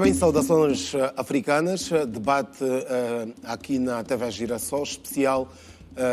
bem, saudações africanas. Debate aqui na TV Girassol, especial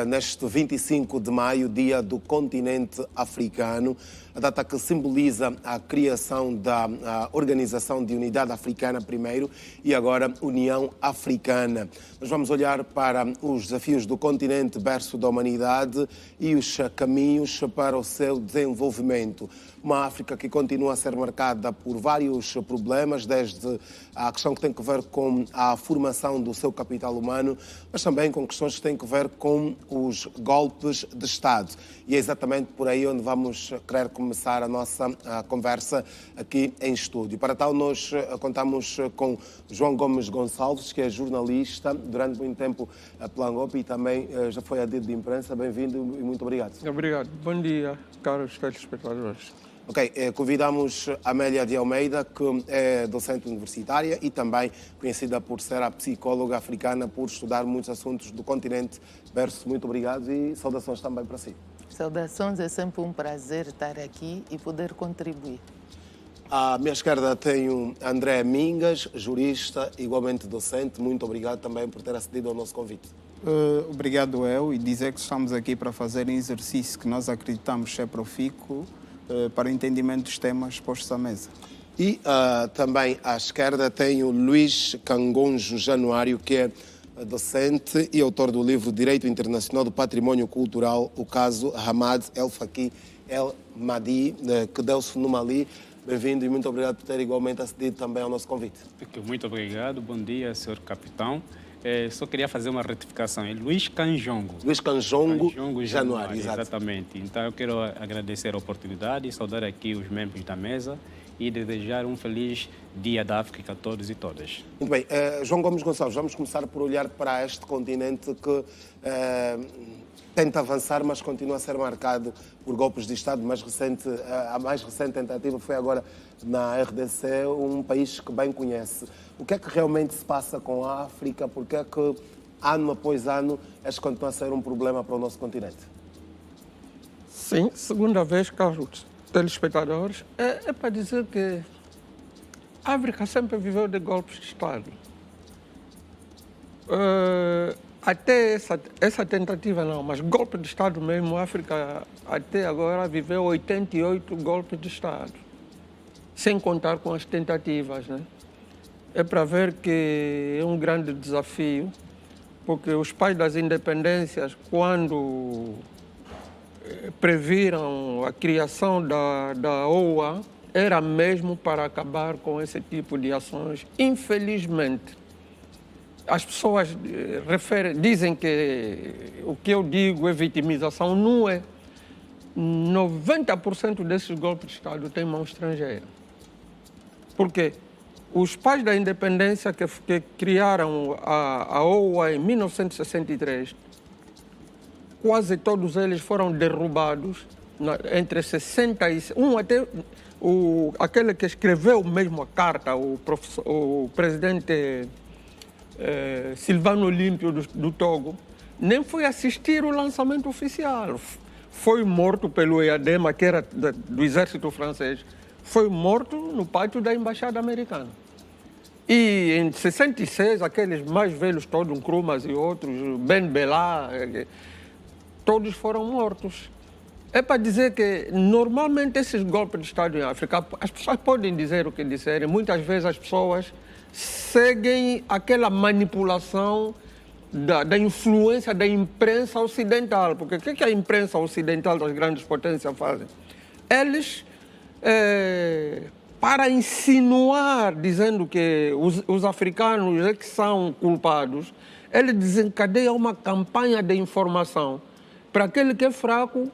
neste 25 de maio, dia do continente africano. A data que simboliza a criação da Organização de Unidade Africana primeiro e agora União Africana. Nós vamos olhar para os desafios do continente berço da humanidade e os caminhos para o seu desenvolvimento. Uma África que continua a ser marcada por vários problemas, desde a questão que tem a ver com a formação do seu capital humano, mas também com questões que têm a ver com os golpes de Estado. E é exatamente por aí onde vamos querer começar a nossa conversa aqui em estúdio. Para tal, nós contamos com João Gomes Gonçalves, que é jornalista, durante muito tempo pela Angola e também já foi adido de imprensa. Bem-vindo e muito obrigado. Obrigado. Bom dia, caros telespectadores. Ok, convidamos a Amélia de Almeida, que é docente universitária e também conhecida por ser a psicóloga africana, por estudar muitos assuntos do continente berço. Muito obrigado e saudações também para si. Saudações, é sempre um prazer estar aqui e poder contribuir. À minha esquerda tenho André Mingas, jurista, igualmente docente. Muito obrigado também por ter acedido ao nosso convite. Obrigado eu, e dizer que estamos aqui para fazer um exercício que nós acreditamos ser profícuo para o entendimento dos temas postos à mesa. E também à esquerda tenho Luís Cangonjo Januário, que é docente e autor do livro Direito Internacional do Património Cultural, o caso Hamad El Faqih El Mahdi, que deu-se no Mali. Bem-vindo e muito obrigado por ter igualmente acedido também ao nosso convite. Muito obrigado, bom dia, senhor capitão. Só queria fazer uma retificação, é Luís Canjongo. Luís Canjongo Januário, exatamente. Então eu quero agradecer a oportunidade, saudar aqui os membros da mesa e desejar um feliz Dia da África a todos e todas. Muito bem, João Gomes Gonçalves, vamos começar por olhar para este continente que tenta avançar, mas continua a ser marcado por golpes de Estado. A mais recente tentativa foi agora na RDC, um país que bem conhece. O que é que realmente se passa com a África? Por que é que, ano após ano, este continua a ser um problema para o nosso continente? Sim, segunda vez, caros telespectadores, é para dizer que a África sempre viveu de golpes de Estado. Até essa tentativa não, mas golpe de Estado mesmo, a África até agora viveu 88 golpes de Estado, sem contar com as tentativas, né? É para ver que é um grande desafio, porque os pais das independências, quando previram a criação da OA, era mesmo para acabar com esse tipo de ações. Infelizmente, as pessoas dizem que o que eu digo é vitimização, não é. 90% desses golpes de Estado têm mão estrangeira. Por quê? Os pais da independência que criaram a OA em 1963, quase todos eles foram derrubados entre 61 até aquele que escreveu mesmo a carta, o presidente Silvano Olímpio do Togo, nem foi assistir o lançamento oficial. Foi morto pelo EADEMA, que era do exército francês. Foi morto no pátio da Embaixada Americana. E em 66, aqueles mais velhos todos, Nkrumah e outros, Ben Bella, todos foram mortos. É para dizer que, normalmente, esses golpes de Estado em África, as pessoas podem dizer o que disserem, muitas vezes as pessoas seguem aquela manipulação da influência da imprensa ocidental. Porque o que a imprensa ocidental das grandes potências fazem? Eles, para insinuar, dizendo que os africanos é que são culpados, eles desencadeiam uma campanha de informação para aquele que é fraco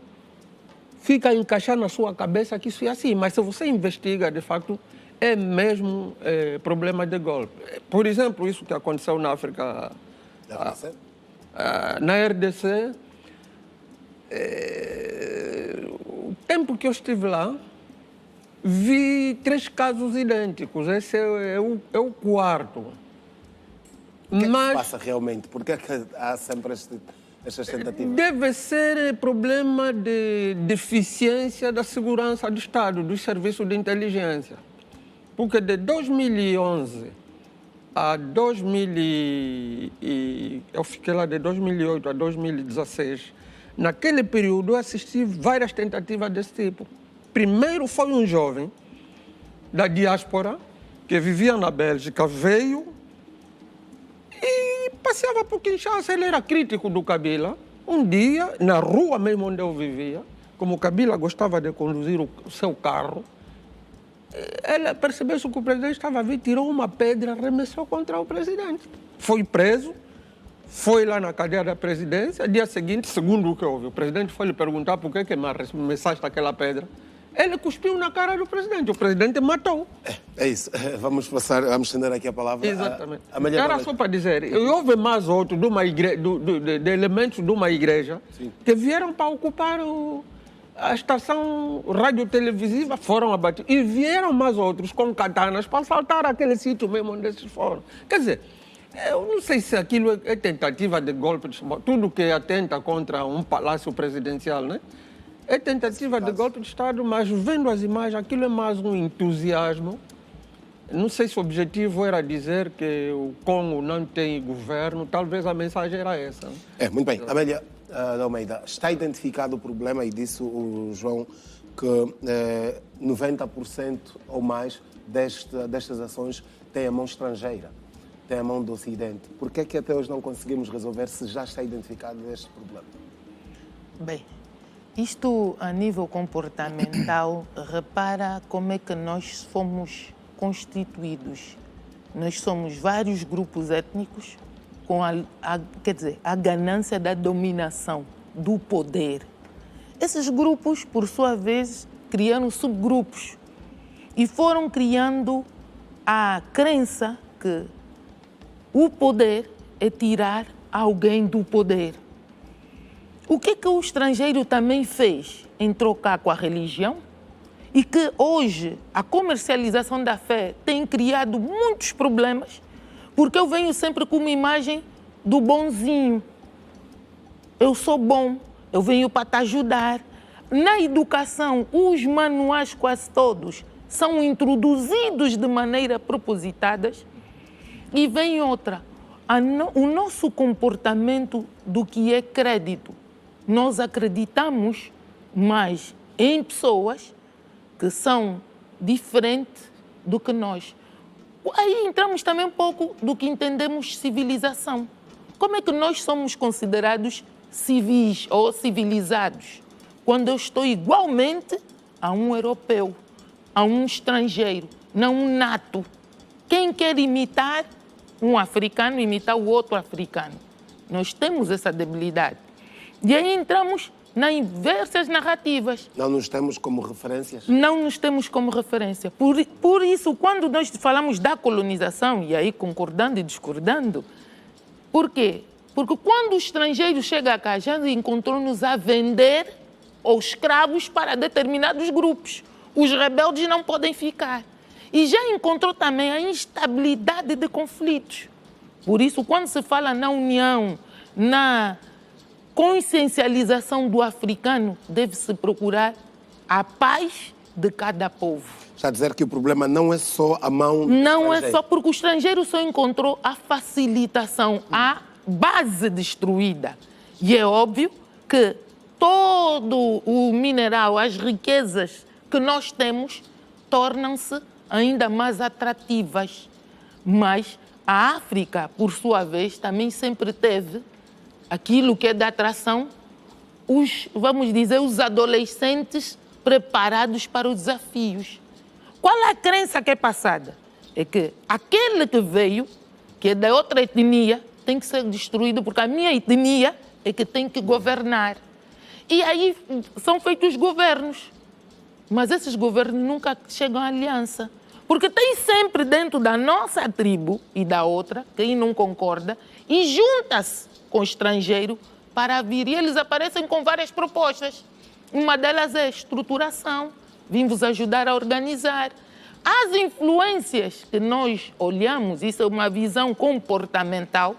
fica a encaixar na sua cabeça que isso é assim. Mas se você investiga, de facto, é mesmo problema de golpe. Por exemplo, isso que aconteceu na África, na RDC, o tempo que eu estive lá, vi 3 casos idênticos. Esse é o quarto. O que é que se passa realmente? Por que é que há sempre estas tentativas? Deve ser problema de deficiência da segurança do Estado, dos serviços de inteligência. Porque de 2011 a eu fiquei lá de 2008 a 2016, naquele período eu assisti várias tentativas desse tipo. Primeiro foi um jovem da diáspora que vivia na Bélgica, veio e passeava por Kinshasa, ele era crítico do Kabila. Um dia, na rua mesmo onde eu vivia, como o Kabila gostava de conduzir o seu carro, ele percebeu-se que o presidente estava a vir, tirou uma pedra, arremessou contra o presidente. Foi preso, foi lá na cadeia da presidência. Dia seguinte, segundo o que houve, o presidente foi lhe perguntar por que me arremessaste aquela pedra. Ele cuspiu na cara do presidente, o presidente matou. É isso. Vamos estender aqui a palavra. Exatamente. Era só para dizer, houve mais outro de elementos de uma igreja que vieram para ocupar a estação radiotelevisiva, foram abatidos. E vieram mais outros com katanas para assaltar aquele sítio mesmo onde esses foram. Quer dizer, eu não sei se aquilo é tentativa de golpe de Estado. Tudo que atenta contra um palácio presidencial, né? É tentativa de golpe de Estado, mas vendo as imagens, aquilo é mais um entusiasmo. Não sei se o objetivo era dizer que o Congo não tem governo, talvez a mensagem era essa. Muito bem. Amélia de Almeida, está identificado o problema, e disse o João que 90% ou mais destas ações têm a mão estrangeira, têm a mão do Ocidente. Por que é que até hoje não conseguimos resolver se já está identificado este problema? Bem, isto a nível comportamental, repara como é que nós fomos constituídos. Nós somos vários grupos étnicos com a ganância da dominação, do poder. Esses grupos, por sua vez, criaram subgrupos e foram criando a crença que o poder é tirar alguém do poder. O que o estrangeiro também fez em trocar com a religião? E que hoje a comercialização da fé tem criado muitos problemas, porque eu venho sempre com uma imagem do bonzinho. Eu sou bom, eu venho para te ajudar. Na educação, os manuais quase todos são introduzidos de maneira propositada. E vem outra, o nosso comportamento do que é crédito. Nós acreditamos mais em pessoas que são diferentes do que nós. Aí entramos também um pouco do que entendemos civilização. Como é que nós somos considerados civis ou civilizados? Quando eu estou igualmente a um europeu, a um estrangeiro, não um nato. Quem quer imitar um africano, imitar o outro africano. Nós temos essa debilidade. E aí entramos nas diversas narrativas. Não nos temos como referências? Não nos temos como referência. Por isso, quando nós falamos da colonização, e aí concordando e discordando, por quê? Porque quando o estrangeiro chega cá, já encontrou-nos a vender os escravos para determinados grupos. Os rebeldes não podem ficar. E já encontrou também a instabilidade de conflitos. Por isso, quando se fala na união, na consciencialização do africano, deve-se procurar a paz de cada povo. Está a dizer que o problema não é só a mão Não é só porque o estrangeiro só encontrou a facilitação, a base destruída. E é óbvio que todo o mineral, as riquezas que nós temos, tornam-se ainda mais atrativas. Mas a África, por sua vez, também sempre teve aquilo que é da atração, vamos dizer, os adolescentes preparados para os desafios. Qual é a crença que é passada? É que aquele que veio, que é da outra etnia, tem que ser destruído, porque a minha etnia é que tem que governar. E aí são feitos governos. Mas esses governos nunca chegam à aliança. Porque tem sempre dentro da nossa tribo e da outra, quem não concorda, e junta-se com o estrangeiro para vir. E eles aparecem com várias propostas. Uma delas é estruturação, vim vos ajudar a organizar. As influências que nós olhamos, isso é uma visão comportamental,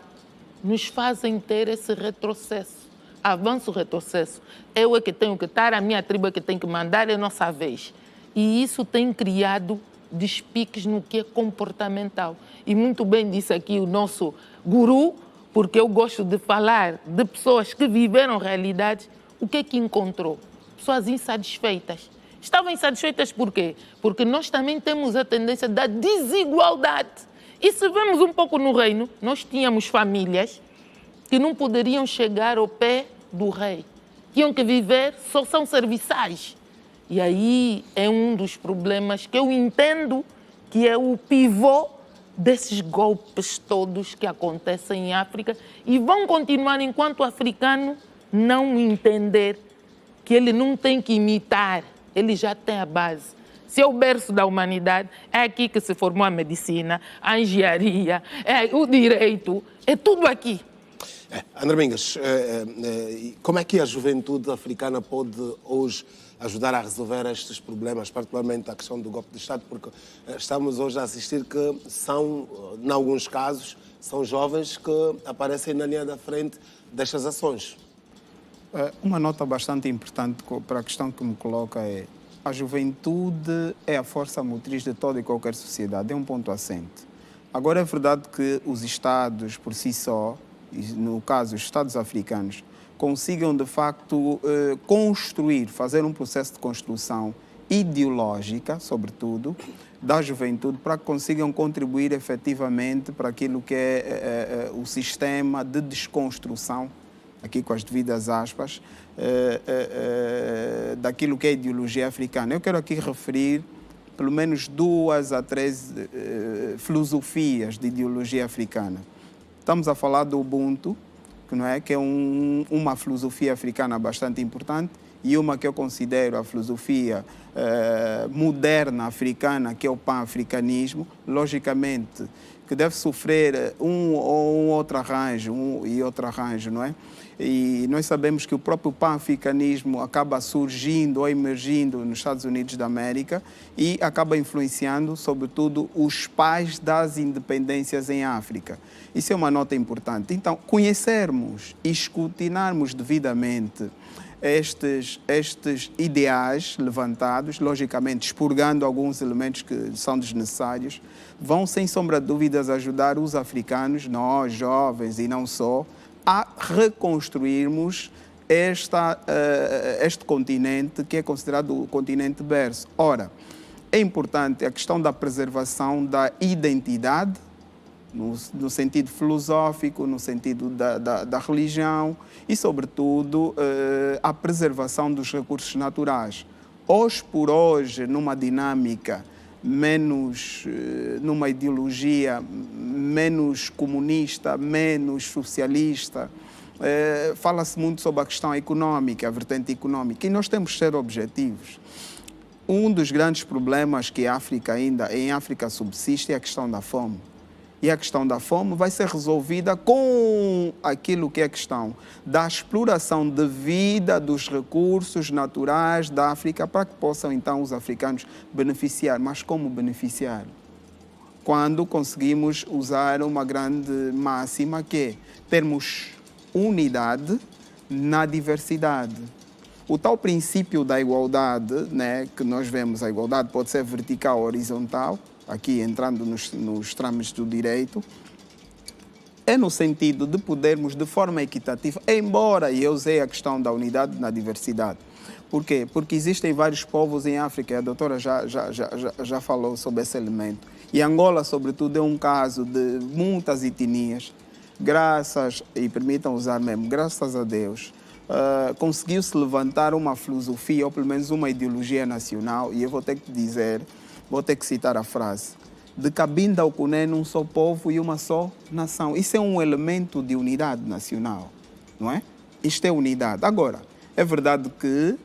nos fazem ter esse retrocesso. Avanço, retrocesso. Eu é que tenho que estar, a minha tribo é que tem que mandar, é nossa vez. E isso tem criado despiques no que é comportamental. E muito bem disse aqui o nosso guru, porque eu gosto de falar de pessoas que viveram realidades. O que é que encontrou? Pessoas insatisfeitas. Estavam insatisfeitas por quê? Porque nós também temos a tendência da desigualdade. E se vemos um pouco no reino, nós tínhamos famílias que não poderiam chegar ao pé do rei. Tinham que viver, só são serviçais. E aí é um dos problemas que eu entendo que é o pivô desses golpes todos que acontecem em África e vão continuar enquanto o africano não entender que ele não tem que imitar, ele já tem a base. Se é o berço da humanidade, é aqui que se formou a medicina, a engenharia, é o direito, é tudo aqui. André Mingas, como é que a juventude africana pode hoje ajudar a resolver estes problemas, particularmente a questão do golpe de Estado, porque estamos hoje a assistir que são, em alguns casos, são jovens que aparecem na linha da frente destas ações. Uma nota bastante importante para a questão que me coloca é: a juventude é a força motriz de toda e qualquer sociedade, é um ponto assente. Agora, é verdade que os Estados, por si só, no caso os Estados africanos, consigam de facto construir, fazer um processo de construção ideológica, sobretudo, da juventude, para que consigam contribuir efetivamente para aquilo que é o sistema de desconstrução, aqui com as devidas aspas, daquilo que é a ideologia africana. Eu quero aqui referir pelo menos 2 a 3 filosofias de ideologia africana. Estamos a falar do Ubuntu, que é uma filosofia africana bastante importante, e uma que eu considero a filosofia moderna africana, que é o pan-africanismo, logicamente, que deve sofrer um outro arranjo, não é? E nós sabemos que o próprio pan-africanismo acaba surgindo ou emergindo nos Estados Unidos da América e acaba influenciando, sobretudo, os pais das independências em África. Isso é uma nota importante. Então, conhecermos e escrutinarmos devidamente estes ideais levantados, logicamente expurgando alguns elementos que são desnecessários, vão, sem sombra de dúvidas, ajudar os africanos, nós, jovens e não só, a reconstruirmos este continente, que é considerado o continente berço. Ora, é importante a questão da preservação da identidade, no sentido filosófico, no sentido da religião e, sobretudo, a preservação dos recursos naturais. Hoje por hoje, numa dinâmica menos, numa ideologia menos comunista, menos socialista, fala-se muito sobre a questão económica, a vertente económica, e nós temos que ser objetivos. Um dos grandes problemas que em África subsiste é a questão da fome. E a questão da fome vai ser resolvida com aquilo que é a questão da exploração devida dos recursos naturais da África para que possam, então, os africanos beneficiar. Mas como beneficiar? Quando conseguimos usar uma grande máxima que é termos unidade na diversidade. O tal princípio da igualdade, né, que nós vemos, a igualdade pode ser vertical ou horizontal, aqui entrando nos trâmites do direito, é no sentido de podermos, de forma equitativa, embora eu usei a questão da unidade na diversidade. Por quê? Porque existem vários povos em África, a doutora já falou sobre esse elemento. E Angola, sobretudo, é um caso de muitas etnias, e permitam usar mesmo, graças a Deus, conseguiu-se levantar uma filosofia, ou pelo menos uma ideologia nacional, e eu vou ter que citar a frase: de Cabinda ao Cuné, um só povo e uma só nação. Isso é um elemento de unidade nacional, não é? Isto é unidade. Agora, é verdade que,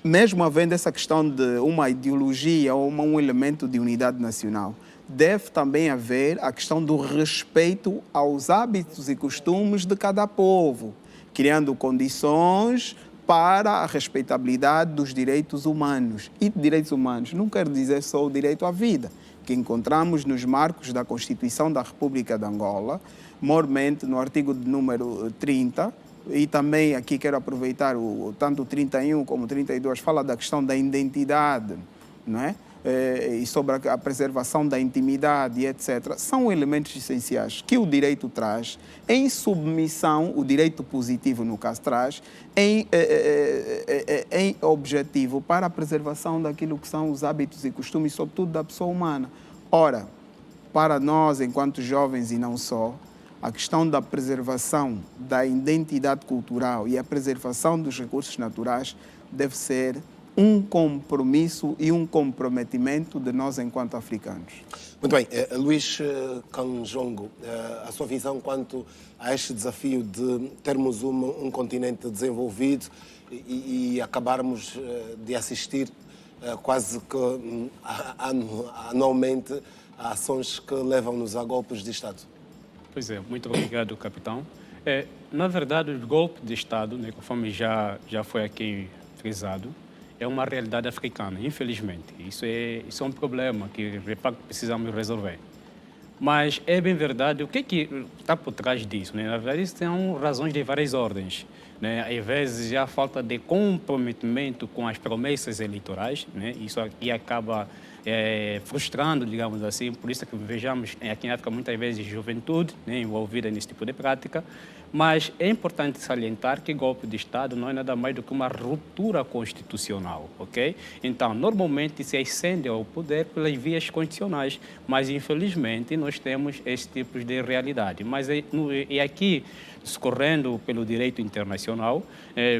mesmo havendo essa questão de uma ideologia ou um elemento de unidade nacional, deve também haver a questão do respeito aos hábitos e costumes de cada povo, criando condições para a respeitabilidade dos direitos humanos. E direitos humanos não quer dizer só o direito à vida, que encontramos nos marcos da Constituição da República de Angola, mormente no artigo de número 30, e também aqui quero aproveitar tanto o 31 como o 32, fala da questão da identidade, não é? e sobre a preservação da intimidade, etc., são elementos essenciais que o direito traz em submissão, o direito positivo, no caso, traz em objetivo para a preservação daquilo que são os hábitos e costumes, sobretudo da pessoa humana. Ora, para nós, enquanto jovens e não só, a questão da preservação da identidade cultural e a preservação dos recursos naturais deve ser um compromisso e um comprometimento de nós enquanto africanos. Muito bem. Luís Kanjongo, a sua visão quanto a este desafio de termos um continente desenvolvido e acabarmos de assistir quase que anualmente a ações que levam-nos a golpes de Estado? Pois é, muito obrigado, capitão. Na verdade, os golpes de Estado, né, conforme já foi aqui frisado, é uma realidade africana, infelizmente. Isso é um problema que, de facto, precisamos resolver. Mas é bem verdade, o que está por trás disso? Né? Na verdade, isso tem razões de várias ordens. Né? Às vezes, já a falta de comprometimento com as promessas eleitorais, né? Isso aqui acaba frustrando, digamos assim. Por isso que vejamos aqui em África muitas vezes juventude, né, envolvida nesse tipo de prática. Mas é importante salientar que golpe de Estado não é nada mais do que uma ruptura constitucional, ok? Então, normalmente se ascende ao poder pelas vias constitucionais, mas infelizmente nós temos esse tipo de realidade. Mas aqui, discorrendo pelo direito internacional,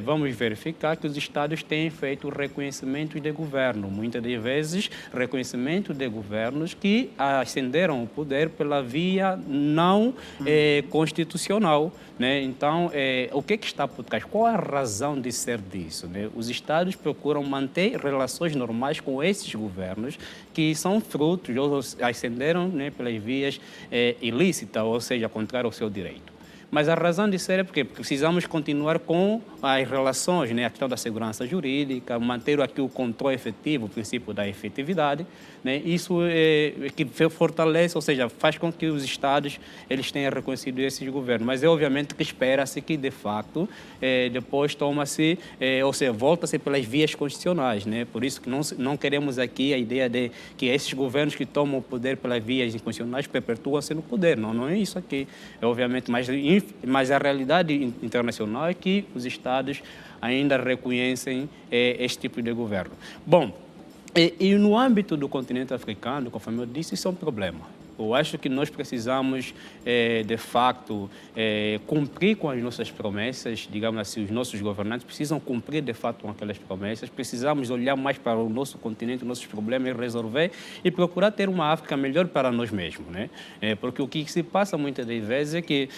vamos verificar que os Estados têm feito reconhecimento de governo, muitas das vezes reconhecimento de governos que ascenderam ao poder pela via não constitucional. Né? Então, o que está por trás? Qual a razão de ser disso? Né? Os Estados procuram manter relações normais com esses governos que são frutos, ou ascenderam, né, pelas vias ilícitas, ou seja, contrário ao seu direito. Mas a razão de ser é porque precisamos continuar com as relações, né, a questão da segurança jurídica, manter aqui o controle efetivo, o princípio da efetividade, né, isso que fortalece, ou seja, faz com que os Estados eles tenham reconhecido esses governos. Mas é obviamente que espera-se que, de facto, depois toma-se, ou seja, volta-se pelas vias constitucionais, né? Por isso que não queremos aqui a ideia de que esses governos que tomam o poder pelas vias constitucionais perpetuam-se no poder. Não é isso aqui, obviamente, mas a realidade internacional é que os Estados ainda reconhecem este tipo de governo. Bom, e no âmbito do continente africano, conforme eu disse, isso é um problema. Eu acho que nós precisamos, de facto, cumprir com as nossas promessas, digamos assim, os nossos governantes precisam cumprir, de fato, com aquelas promessas. Precisamos olhar mais para o nosso continente, os nossos problemas, resolver e procurar ter uma África melhor para nós mesmos, né? Porque o que se passa muitas das vezes é que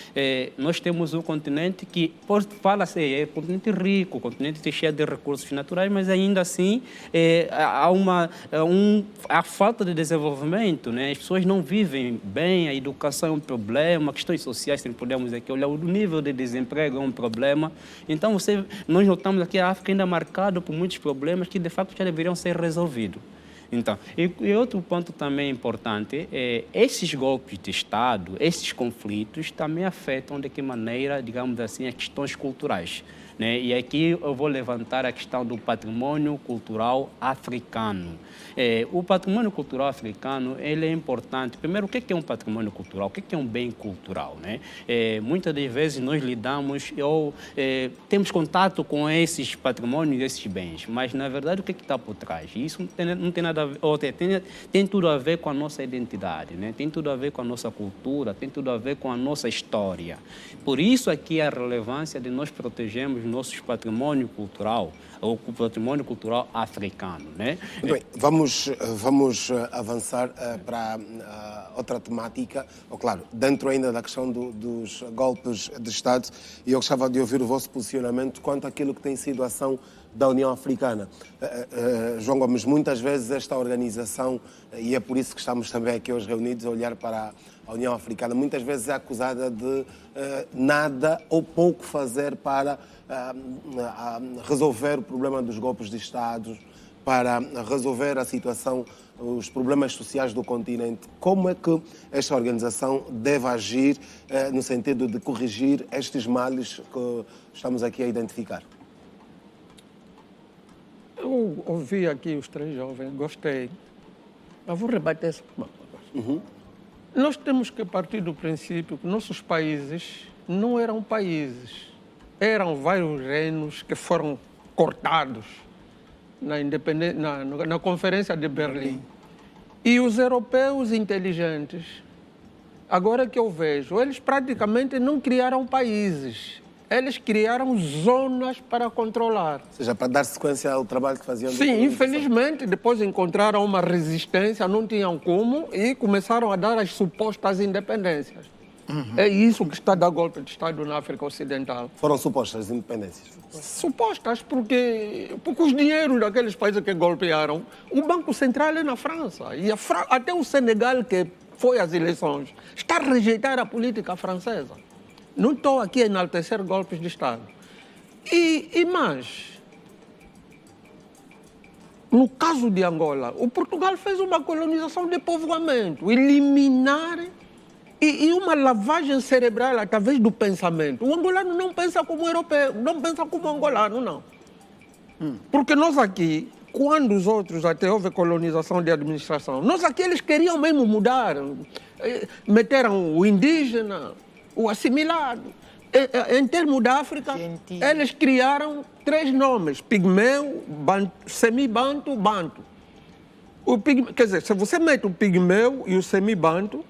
nós temos um continente que, fala-se, é um continente rico, um continente cheio de recursos naturais, mas ainda assim há falta de desenvolvimento, né? As pessoas não vivem bem, a educação é um problema, questões sociais, se podemos aqui olhar, o nível de desemprego é um problema. Então, nós notamos aqui a África ainda marcada por muitos problemas que, de fato, já deveriam ser resolvidos. Então, e outro ponto também importante esses golpes de Estado, esses conflitos também afetam de que maneira, digamos assim, as questões culturais. Né? E aqui eu vou levantar a questão do patrimônio cultural africano. O patrimônio cultural africano ele é importante. Primeiro, o que é um patrimônio cultural? O que é um bem cultural? Né? Muitas das vezes nós lidamos ou temos contato com esses patrimônios, esses bens, mas na verdade o que está por trás? Isso não tem nada a ver, ou tem tudo a ver com a nossa identidade, né? Tem tudo a ver com a nossa cultura, tem tudo a ver com a nossa história. Por isso aqui a relevância de nós protegermos nosso patrimônio cultural, o patrimônio cultural africano, né? Muito bem, vamos avançar para outra temática, claro, dentro ainda da questão dos golpes de Estado, e eu gostava de ouvir o vosso posicionamento quanto àquilo que tem sido a ação da União Africana. João Gomes, muitas vezes esta organização, e é por isso que estamos também aqui hoje reunidos a olhar para a União Africana, muitas vezes é acusada de nada ou pouco fazer para resolver o problema dos golpes de Estado, para resolver a situação, os problemas sociais do continente. Como é que esta organização deve agir no sentido de corrigir estes males que estamos aqui a identificar? Eu ouvi aqui os três jovens, gostei. Eu vou rebater essa. Nós temos que partir do princípio que nossos países não eram países, eram vários reinos que foram cortados na Conferência de Berlim. E os europeus inteligentes, agora que eu vejo, eles praticamente não criaram países, eles criaram zonas para controlar. Ou seja, para dar sequência ao trabalho que faziam. Sim, infelizmente, depois encontraram uma resistência, não tinham como, e começaram a dar as supostas independências. É isso que está a dar golpe de Estado na África Ocidental. Foram supostas independências. Supostas, porque os dinheiros daqueles países que golpearam, o Banco Central é na França. E até o Senegal, que foi às eleições, está a rejeitar a política francesa. Não estou aqui a enaltecer golpes de Estado. E mais, no caso de Angola, o Portugal fez uma colonização de povoamento, eliminar e uma lavagem cerebral através do pensamento. O angolano não pensa como europeu, não pensa como angolano, não. Porque nós aqui, quando os outros até houve colonização de administração, nós aqui eles queriam mesmo mudar, meteram o indígena, o assimilado. Em termos da África, eles criaram 3 nomes: pigmeu, semi-banto, banto. Quer dizer, se você mete o pigmeu e o semi-banto,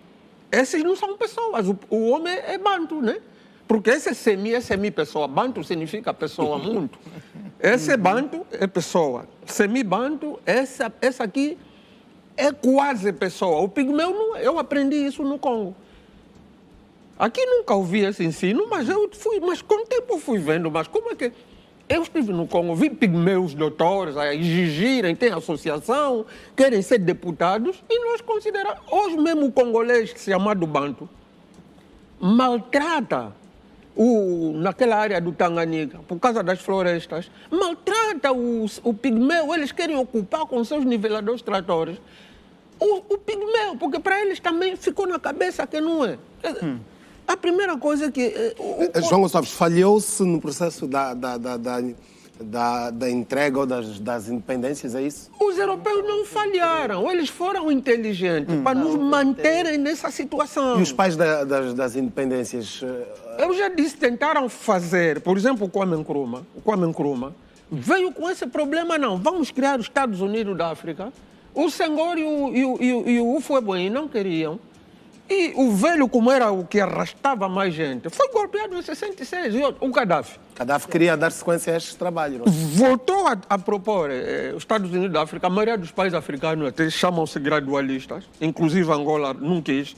esses não são pessoas, o homem é banto, né? Porque esse é semi-pessoa. Banto significa pessoa muito. Esse banto é pessoa. Semi-banto, essa aqui é quase pessoa. O pigmeu, não, eu aprendi isso no Congo. Aqui nunca ouvi esse ensino, mas com o tempo eu fui vendo, mas como é que... Eu estive no Congo, vi pigmeus doutores a exigirem, tem associação, querem ser deputados, e nós consideramos, hoje mesmo o congolês, que se chama do Banto, maltrata naquela área do Tanganyika, por causa das florestas, maltrata o pigmeu, eles querem ocupar com seus niveladores tratores o pigmeu, porque para eles também ficou na cabeça que não é. A primeira coisa é que... João Gonçalves, falhou-se no processo da entrega ou das independências, é isso? Os europeus não falharam, eles foram inteligentes para nos manterem nessa situação. E os pais das independências? Eu já disse, tentaram fazer, por exemplo, o Kwame Nkrumah veio com esse problema, não, vamos criar os Estados Unidos da África. O Senghor e o Houphouët-Boigny não queriam. E o velho, como era o que arrastava mais gente, foi golpeado em 66. E o Gaddafi. Gaddafi queria dar sequência a este trabalho, não é? Voltou a propor os Estados Unidos da África. A maioria dos países africanos até chamam-se gradualistas, inclusive Angola não quis.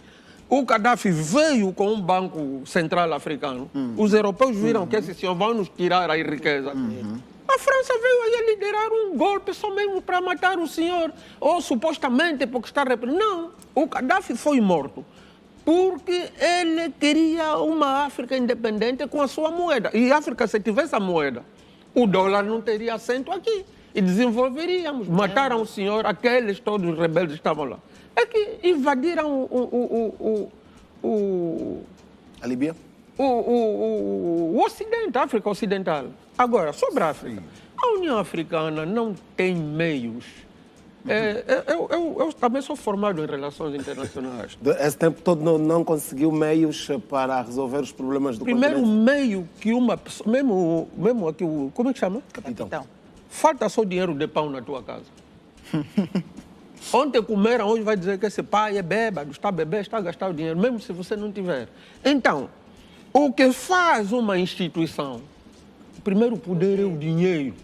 O Gaddafi veio com um banco central africano. Os europeus viram que esse senhor vai nos tirar a riqueza. A França veio aí a liderar um golpe só mesmo para matar o senhor, ou supostamente porque está reprimido. Não, o Gaddafi foi morto porque ele queria uma África independente com a sua moeda. E a África, se tivesse a moeda, o dólar não teria assento aqui e desenvolveríamos. Mataram o senhor, aqueles todos os rebeldes estavam lá. É que invadiram a Líbia? O Ocidente, a África Ocidental. Agora, sobre a África, a União Africana não tem meios. Eu também sou formado em relações internacionais. Esse tempo todo não conseguiu meios para resolver os problemas do primeiro continente? Meio que uma pessoa, mesmo aqui, como é que chama? Capitão. Falta só dinheiro de pão na tua casa. Ontem comeram, hoje vai dizer que esse pai é bêbado, está a beber, está a gastar o dinheiro, mesmo se você não tiver. Então, o que faz uma instituição? O primeiro poder é o dinheiro,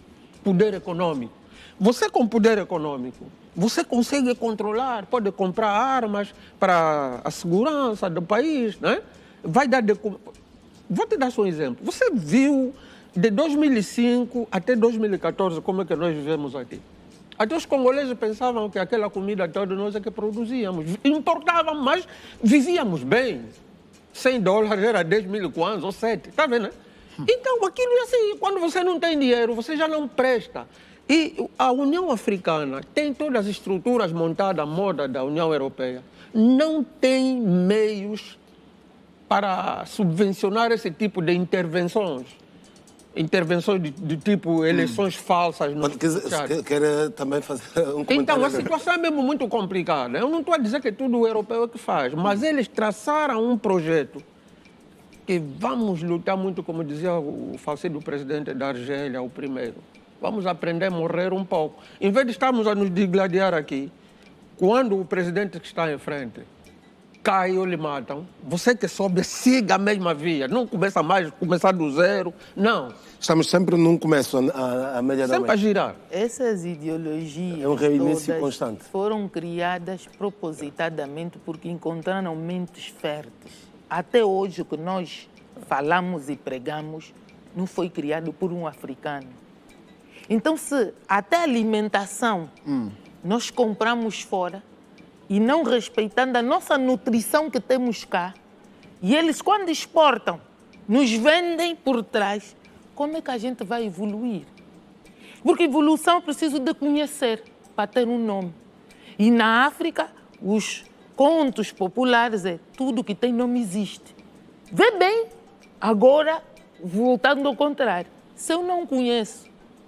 poder econômico. Você com poder econômico, você consegue controlar, pode comprar armas para a segurança do país, né? Vou te dar só um exemplo. Você viu de 2005 até 2014 como é que nós vivemos aqui. Até os congoleses pensavam que aquela comida toda nós é que produzíamos. Importávamos, mas vivíamos bem. $100 era 10 mil kwanzas ou 7, tá vendo, né? Então, aquilo é assim, quando você não tem dinheiro, você já não presta. E a União Africana tem todas as estruturas montadas à moda da União Europeia. Não tem meios para subvencionar esse tipo de intervenções. intervenções de tipo eleições falsas. Quer também fazer um comentário? Então, a situação é mesmo muito complicada. Eu não estou a dizer que tudo o europeu é que faz, mas eles traçaram um projeto que vamos lutar muito, como dizia o falecido presidente da Argélia, o primeiro. Vamos aprender a morrer um pouco. Em vez de estarmos a nos digladiar aqui, quando o presidente que está em frente cai ou lhe matam, você que soube, siga a mesma via. Não começar do zero, não. Estamos sempre num começo, a média da sempre a girar. Essas ideologias é um reinício todas constante. Foram criadas propositadamente porque encontraram mentes férteis. Até hoje o que nós falamos e pregamos não foi criado por um africano. Então, se até a alimentação nós compramos fora e não respeitando a nossa nutrição que temos cá, e eles, quando exportam, nos vendem por trás, como é que a gente vai evoluir? Porque evolução é preciso de conhecer para ter um nome. E na África, os contos populares é tudo que tem nome existe. Vê bem, agora, voltando ao contrário, se eu não conheço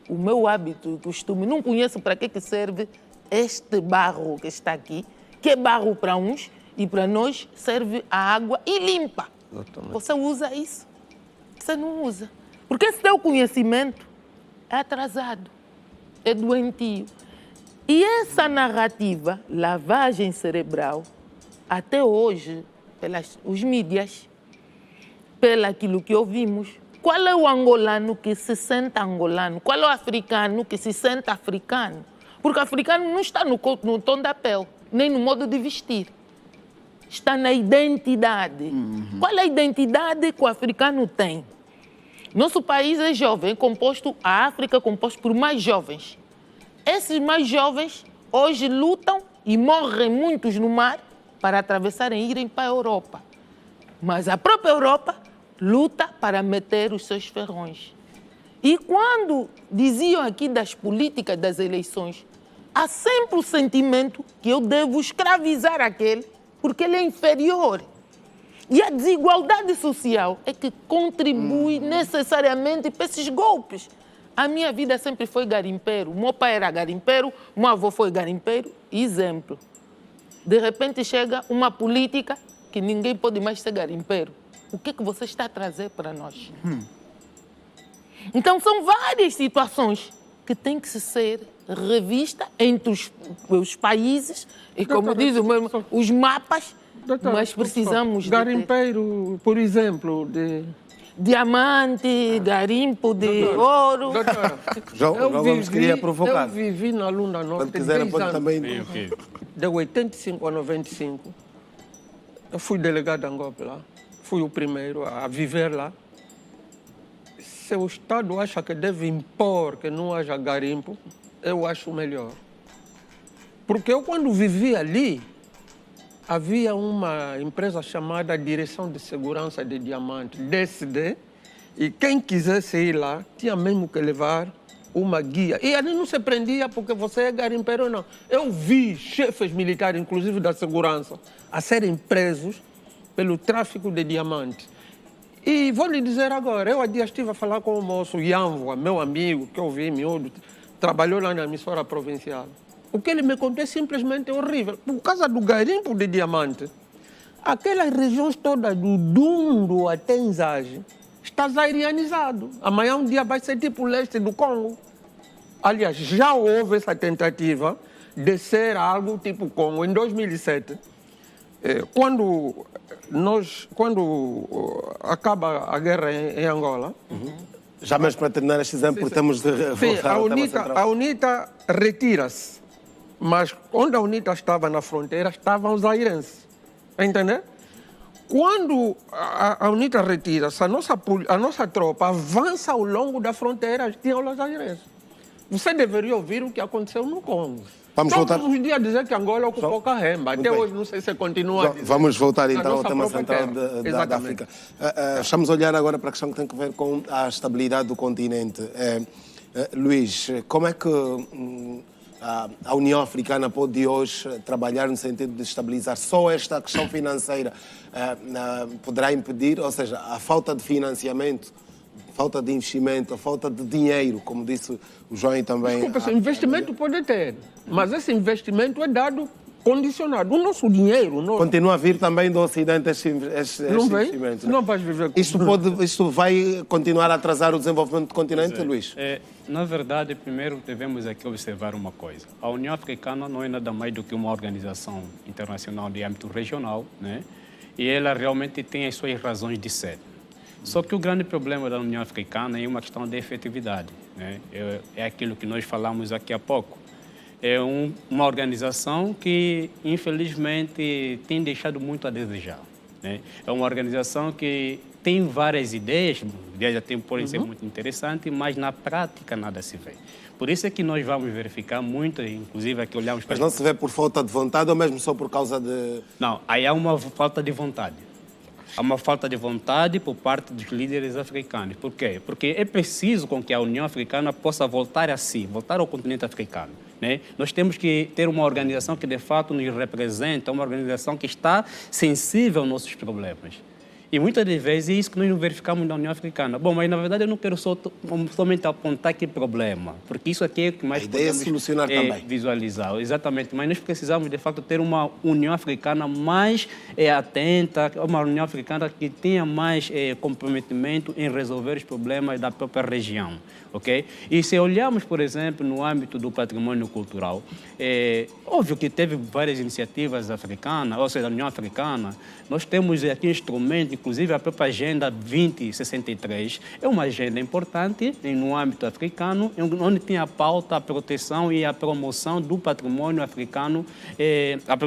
o meu hábito e costume, não conheço para que serve este barro que está aqui, que é barro para uns e para nós serve a água e limpa. Exatamente. Você usa isso? Você não usa. Porque esse teu conhecimento é atrasado, é doentio. E essa narrativa, lavagem cerebral, até hoje, pelos mídias, pelo aquilo que ouvimos, qual é o angolano que se sente angolano? Qual é o africano que se sente africano? Porque o africano não está no tom da pele, nem no modo de vestir. Está na identidade. Qual é a identidade que o africano tem? Nosso país é jovem, a África é composta por mais jovens. Esses mais jovens hoje lutam e morrem muitos no mar para atravessarem e irem para a Europa. Mas a própria Europa luta para meter os seus ferrões. E quando diziam aqui das políticas das eleições, há sempre o sentimento que eu devo escravizar aquele porque ele é inferior. E a desigualdade social é que contribui necessariamente para esses golpes. A minha vida sempre foi garimpeiro. O meu pai era garimpeiro, o meu avô foi garimpeiro. Exemplo. De repente chega uma política que ninguém pode mais ser garimpeiro. O que você está a trazer para nós? Então, são várias situações que têm que ser revistas entre os países e, como diz os mapas, mas precisamos de garimpeiro, por exemplo, de diamante, garimpo de ouro. Doutora, João queria provocar. Eu vivi na Lunda Norte. Quando quiser, pode também. De 85 a 95, eu fui delegado de Angola lá. Fui o primeiro a viver lá. Se o Estado acha que deve impor que não haja garimpo, eu acho melhor. Porque eu, quando vivi ali, havia uma empresa chamada Direção de Segurança de Diamantes, DSD, e quem quisesse ir lá tinha mesmo que levar uma guia. E ali não se prendia porque você é garimpeiro ou não. Eu vi chefes militares, inclusive da segurança, a serem presos pelo tráfico de diamantes. E vou lhe dizer agora, eu há dias estive a falar com o moço Yanvoa, meu amigo, que eu vi miúdo, trabalhou lá na emissora provincial. O que ele me contou é simplesmente horrível. Por causa do garimpo de diamante, aquelas regiões todas do Dundo até Nzage está zairianizado. Amanhã um dia vai ser tipo o leste do Congo. Aliás, já houve essa tentativa de ser algo tipo Congo em 2007. Quando acaba a guerra em Angola... Já mesmo para terminar este exemplo, temos de voltar ao tema central. A UNITA retira-se, mas onde a UNITA estava na fronteira, estavam os zairenses. Entendeu? Quando a UNITA retira-se, a nossa tropa avança ao longo da fronteira, tinham os zairenses. Você deveria ouvir o que aconteceu no Congo. Vamos todos voltar... os dias dizer que Angola ocupou Carremba. Até hoje não sei se continua a dizer. Vamos voltar então ao tema central da África. Estamos a olhar agora para a questão que tem a ver com a estabilidade do continente. Luís, como é que a União Africana pode hoje trabalhar no sentido de estabilizar? Só esta questão financeira poderá impedir, ou seja, a falta de financiamento falta de investimento, a falta de dinheiro, como disse o João também. Desculpa, investimento pode ter, mas esse investimento é dado condicionado. O nosso dinheiro... Continua a vir também do Ocidente estes investimentos. Não vais viver com isto vai continuar a atrasar o desenvolvimento do continente, Luís? Na verdade, primeiro devemos aqui observar uma coisa. A União Africana não é nada mais do que uma organização internacional de âmbito regional, né? E ela realmente tem as suas razões de ser. Só que o grande problema da União Africana é uma questão de efetividade, né? É aquilo que nós falamos aqui há pouco. É uma organização que, infelizmente, tem deixado muito a desejar, né? É uma organização que tem várias ideias podem ser muito interessantes, mas na prática nada se vê. Por isso é que nós vamos verificar muito, inclusive aqui olhamos para... Mas não se vê por falta de vontade ou mesmo só por causa de... Não, aí há uma falta de vontade. Há uma falta de vontade por parte dos líderes africanos. Por quê? Porque é preciso com que a União Africana possa voltar a si, voltar ao continente africano, né? Nós temos que ter uma organização que, de fato, nos representa, uma organização que está sensível aos nossos problemas. E muitas das vezes é isso que nós não verificamos na União Africana. Bom, mas na verdade eu não quero somente apontar que problema, porque isso aqui é o que mais podemos solucionar também. Visualizar. Exatamente, mas nós precisamos de fato ter uma União Africana mais atenta, uma União Africana que tenha mais comprometimento em resolver os problemas da própria região. Okay? E se olharmos, por exemplo, no âmbito do patrimônio cultural, óbvio que teve várias iniciativas africanas, ou seja, da União Africana. Nós temos aqui instrumentos, inclusive a própria Agenda 2063, é uma agenda importante no âmbito africano, onde tem a pauta, a proteção e a promoção do patrimônio africano,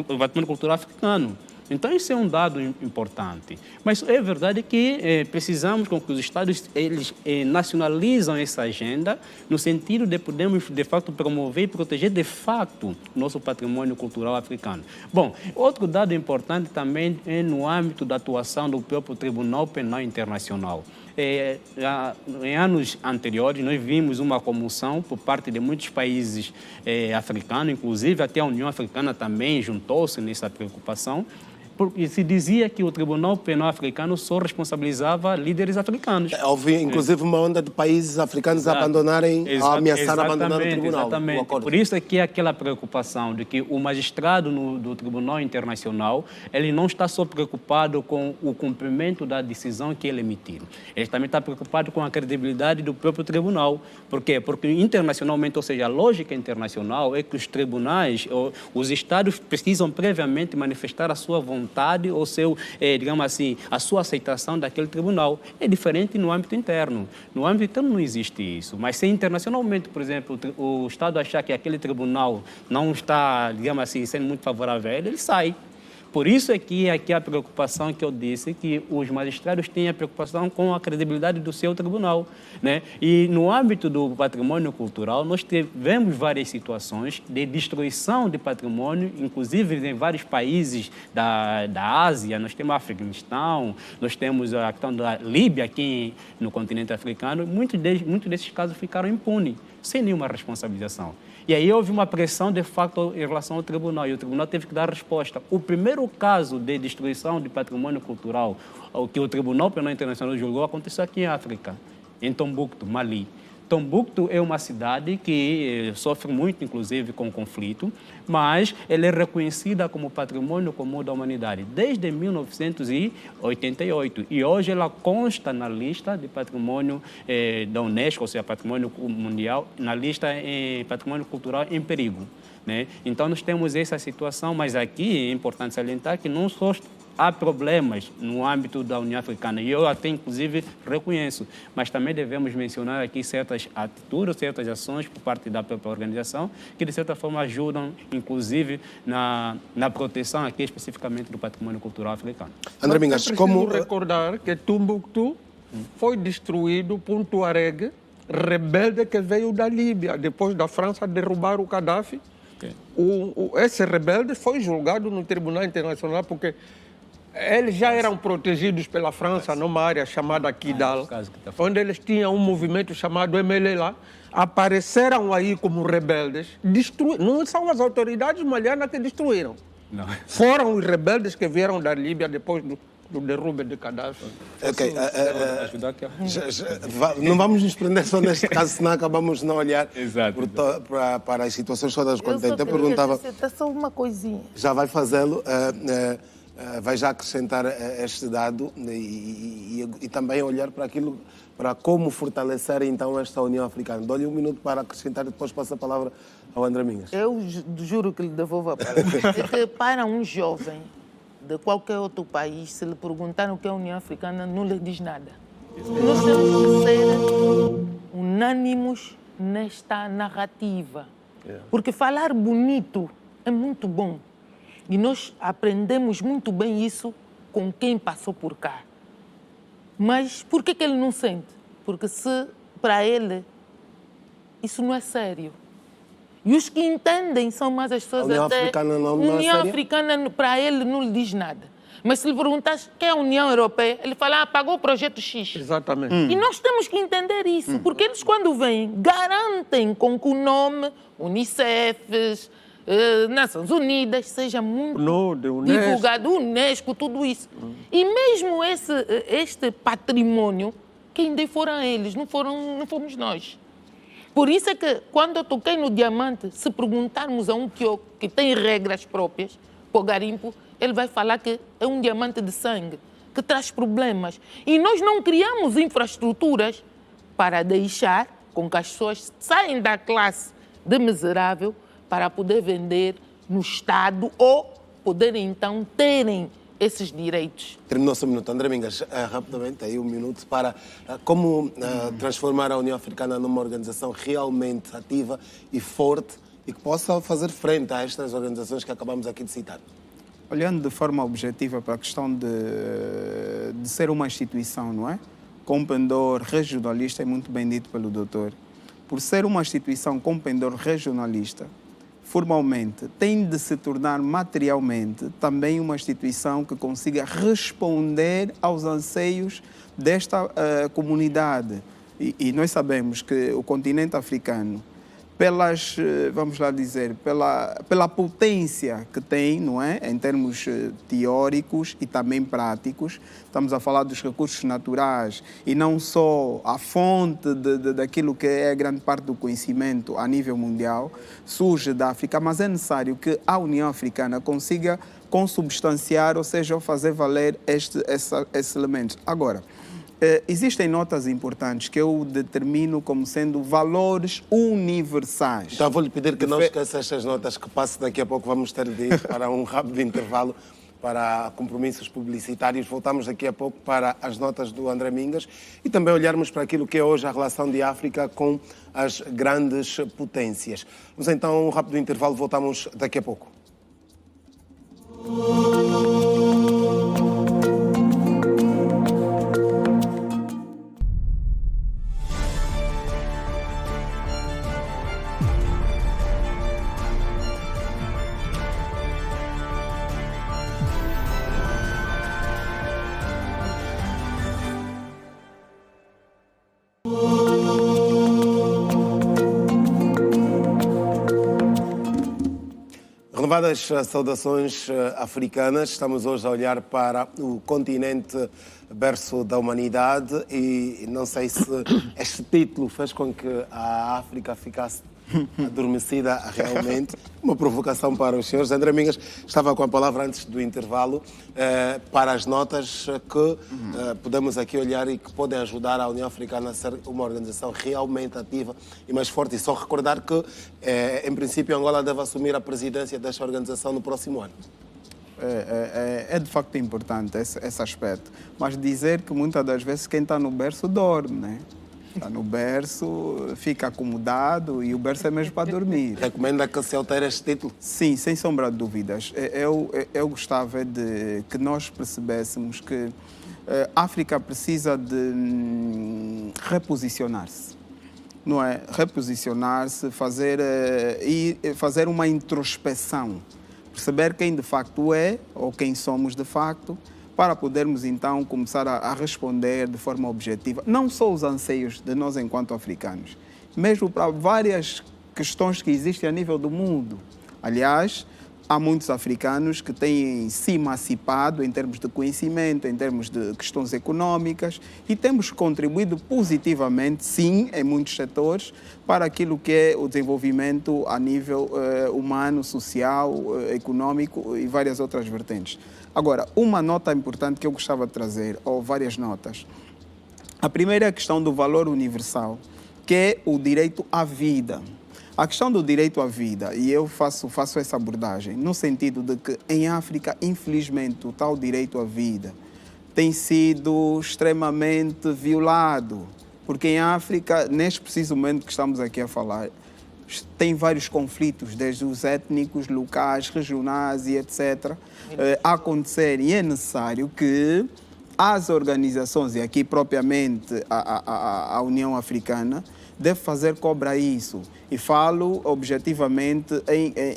do patrimônio cultural africano. Então, isso é um dado importante. Mas é verdade que precisamos com que os Estados eles, nacionalizam essa agenda no sentido de podermos, de fato, promover e proteger, de fato, nosso patrimônio cultural africano. Bom, outro dado importante também é no âmbito da atuação do próprio Tribunal Penal Internacional. Em anos anteriores, nós vimos uma comoção por parte de muitos países africanos, inclusive até a União Africana também juntou-se nessa preocupação, porque se dizia que o Tribunal Penal Africano só responsabilizava líderes africanos. Houve, inclusive, uma onda de países africanos a ameaçar abandonar o tribunal. Exatamente. Por isso é que aquela preocupação de que o magistrado do Tribunal Internacional, ele não está só preocupado com o cumprimento da decisão que ele emitir. Ele também está preocupado com a credibilidade do próprio tribunal. Por quê? Porque internacionalmente, ou seja, a lógica internacional é que os tribunais, os estados precisam previamente manifestar a sua vontade ou seu, digamos assim, a sua aceitação daquele tribunal. É diferente no âmbito interno. No âmbito interno não existe isso. Mas se internacionalmente, por exemplo, o Estado achar que aquele tribunal não está, digamos assim, sendo muito favorável a ele sai. Por isso é que aqui a preocupação que eu disse, que os magistrados têm a preocupação com a credibilidade do seu tribunal, né? E no âmbito do patrimônio cultural, nós tivemos várias situações de destruição de patrimônio, inclusive em vários países da Ásia. Nós temos o Afeganistão, nós temos a questão da Líbia aqui no continente africano. Muitos desses casos ficaram impunes, sem nenhuma responsabilização. E aí houve uma pressão, de fato, em relação ao tribunal, e o tribunal teve que dar resposta. O primeiro caso de destruição de patrimônio cultural, que o Tribunal Penal Internacional julgou, aconteceu aqui em África, em Tombouctou, Mali. Tombouctou é uma cidade que sofre muito, inclusive, com o conflito, mas ela é reconhecida como patrimônio comum da humanidade desde 1988. E hoje ela consta na lista de patrimônio da Unesco, ou seja, patrimônio mundial, na lista em patrimônio cultural em perigo, né? Então, nós temos essa situação, mas aqui é importante salientar que não só há problemas no âmbito da União Africana, e eu até, inclusive, reconheço, mas também devemos mencionar aqui certas atitudes, certas ações por parte da própria organização, que, de certa forma, ajudam, inclusive, na proteção aqui, especificamente, do patrimônio cultural africano. André Mingas, como recordar que Tombouctou foi destruído por um tuareg rebelde que veio da Líbia, depois da França derrubar o Gaddafi. Okay. Esse rebelde foi julgado no Tribunal Internacional porque eles já eram protegidos pela França numa área chamada Kidal, onde eles tinham um movimento chamado MLLA. Apareceram aí como rebeldes. Não são as autoridades malianas que destruíram. Não. Foram os rebeldes que vieram da Líbia depois do derrube de Gaddafi. Ok. Ajudar aqui. Não vamos nos prender só neste caso, senão acabamos de não olhar Exato. para as situações todas Eu contentes. só Eu queria perguntava, acrescentar só uma coisinha. já vai fazê-lo, vai já acrescentar este dado e também olhar para aquilo, para como fortalecer então esta União Africana. Dou-lhe um minuto para acrescentar e depois passo a palavra ao André Mingas. Eu juro que lhe devolvo a palavra. É que para um jovem de qualquer outro país, se lhe perguntarem o que é a União Africana, não lhe diz nada. Nós temos que ser unânimos nesta narrativa. Porque falar bonito é muito bom. E nós aprendemos muito bem isso com quem passou por cá. Mas por que ele não sente? Porque se para ele isso não é sério. E os que entendem são mais as pessoas A União até... Africana não é União séria? Africana, para ele, não lhe diz nada. Mas se lhe perguntas o que é a União Europeia, ele fala, pagou o projeto X. Exatamente. E nós temos que entender isso, porque eles, quando vêm, garantem com que o nome Unicef, Nações Unidas, seja muito Unesco. divulgado, Unesco, tudo isso. E mesmo este patrimônio, quem deu foram eles, não fomos nós. Por isso é que, quando eu toquei no diamante, se perguntarmos a um que tem regras próprias para o garimpo, ele vai falar que é um diamante de sangue, que traz problemas. E nós não criamos infraestruturas para deixar com que as pessoas saiam da classe de miserável para poder vender no Estado ou poderem, então, terem esses direitos. Terminou o seu minuto. André Mingas, rapidamente, aí um minuto para como transformar a União Africana numa organização realmente ativa e forte e que possa fazer frente a estas organizações que acabamos aqui de citar. Olhando de forma objetiva para a questão de ser uma instituição, não é? Com pendor regionalista, é muito bem dito pelo doutor. Por ser uma instituição com pendor regionalista, formalmente, tem de se tornar materialmente também uma instituição que consiga responder aos anseios desta comunidade. E nós sabemos que o continente africano, vamos lá dizer, pela potência que tem, não é? Em termos teóricos e também práticos, estamos a falar dos recursos naturais e não só a fonte daquilo que é grande parte do conhecimento a nível mundial, surge da África, mas é necessário que a União Africana consiga consubstanciar, ou seja, fazer valer esses elementos. Agora, existem notas importantes que eu determino como sendo valores universais. Então vou-lhe pedir que não esqueça estas notas, que passe daqui a pouco, vamos ter de ir para um rápido intervalo para compromissos publicitários. Voltamos daqui a pouco para as notas do André Mingas e também olharmos para aquilo que é hoje a relação de África com as grandes potências. Vamos então a um rápido intervalo, voltamos daqui a pouco. Renovadas saudações africanas, estamos hoje a olhar para o continente berço da humanidade e não sei se este título fez com que a África ficasse adormecida realmente. Uma provocação para os senhores. André Mingas estava com a palavra antes do intervalo para as notas que podemos aqui olhar e que podem ajudar a União Africana a ser uma organização realmente ativa e mais forte. E só recordar que, em princípio, Angola deve assumir a presidência desta organização no próximo ano. É de facto importante esse aspecto. Mas dizer que muitas das vezes quem está no berço dorme, né? Está no berço, fica acomodado e o berço é mesmo para dormir. Recomenda que se altere este título? Sim, sem sombra de dúvidas. Eu gostava de que nós percebêssemos que a África precisa de reposicionar-se. Não é? Reposicionar-se, fazer uma introspeção. Perceber quem de facto é ou quem somos de facto, para podermos então começar a responder de forma objetiva, não só os anseios de nós enquanto africanos, mesmo para várias questões que existem a nível do mundo. Aliás, há muitos africanos que têm se emancipado em termos de conhecimento, em termos de questões econômicas, e temos contribuído positivamente, sim, em muitos setores, para aquilo que é o desenvolvimento a nível humano, social, econômico e várias outras vertentes. Agora, uma nota importante que eu gostava de trazer, ou várias notas. A primeira é a questão do valor universal, que é o direito à vida. A questão do direito à vida, e eu faço essa abordagem, no sentido de que em África, infelizmente, o tal direito à vida tem sido extremamente violado, porque em África, neste preciso momento que estamos aqui a falar, tem vários conflitos, desde os étnicos, locais, regionais e etc., a acontecer, e é necessário que as organizações, e aqui propriamente a União Africana, deve fazer cobra isso. E falo objetivamente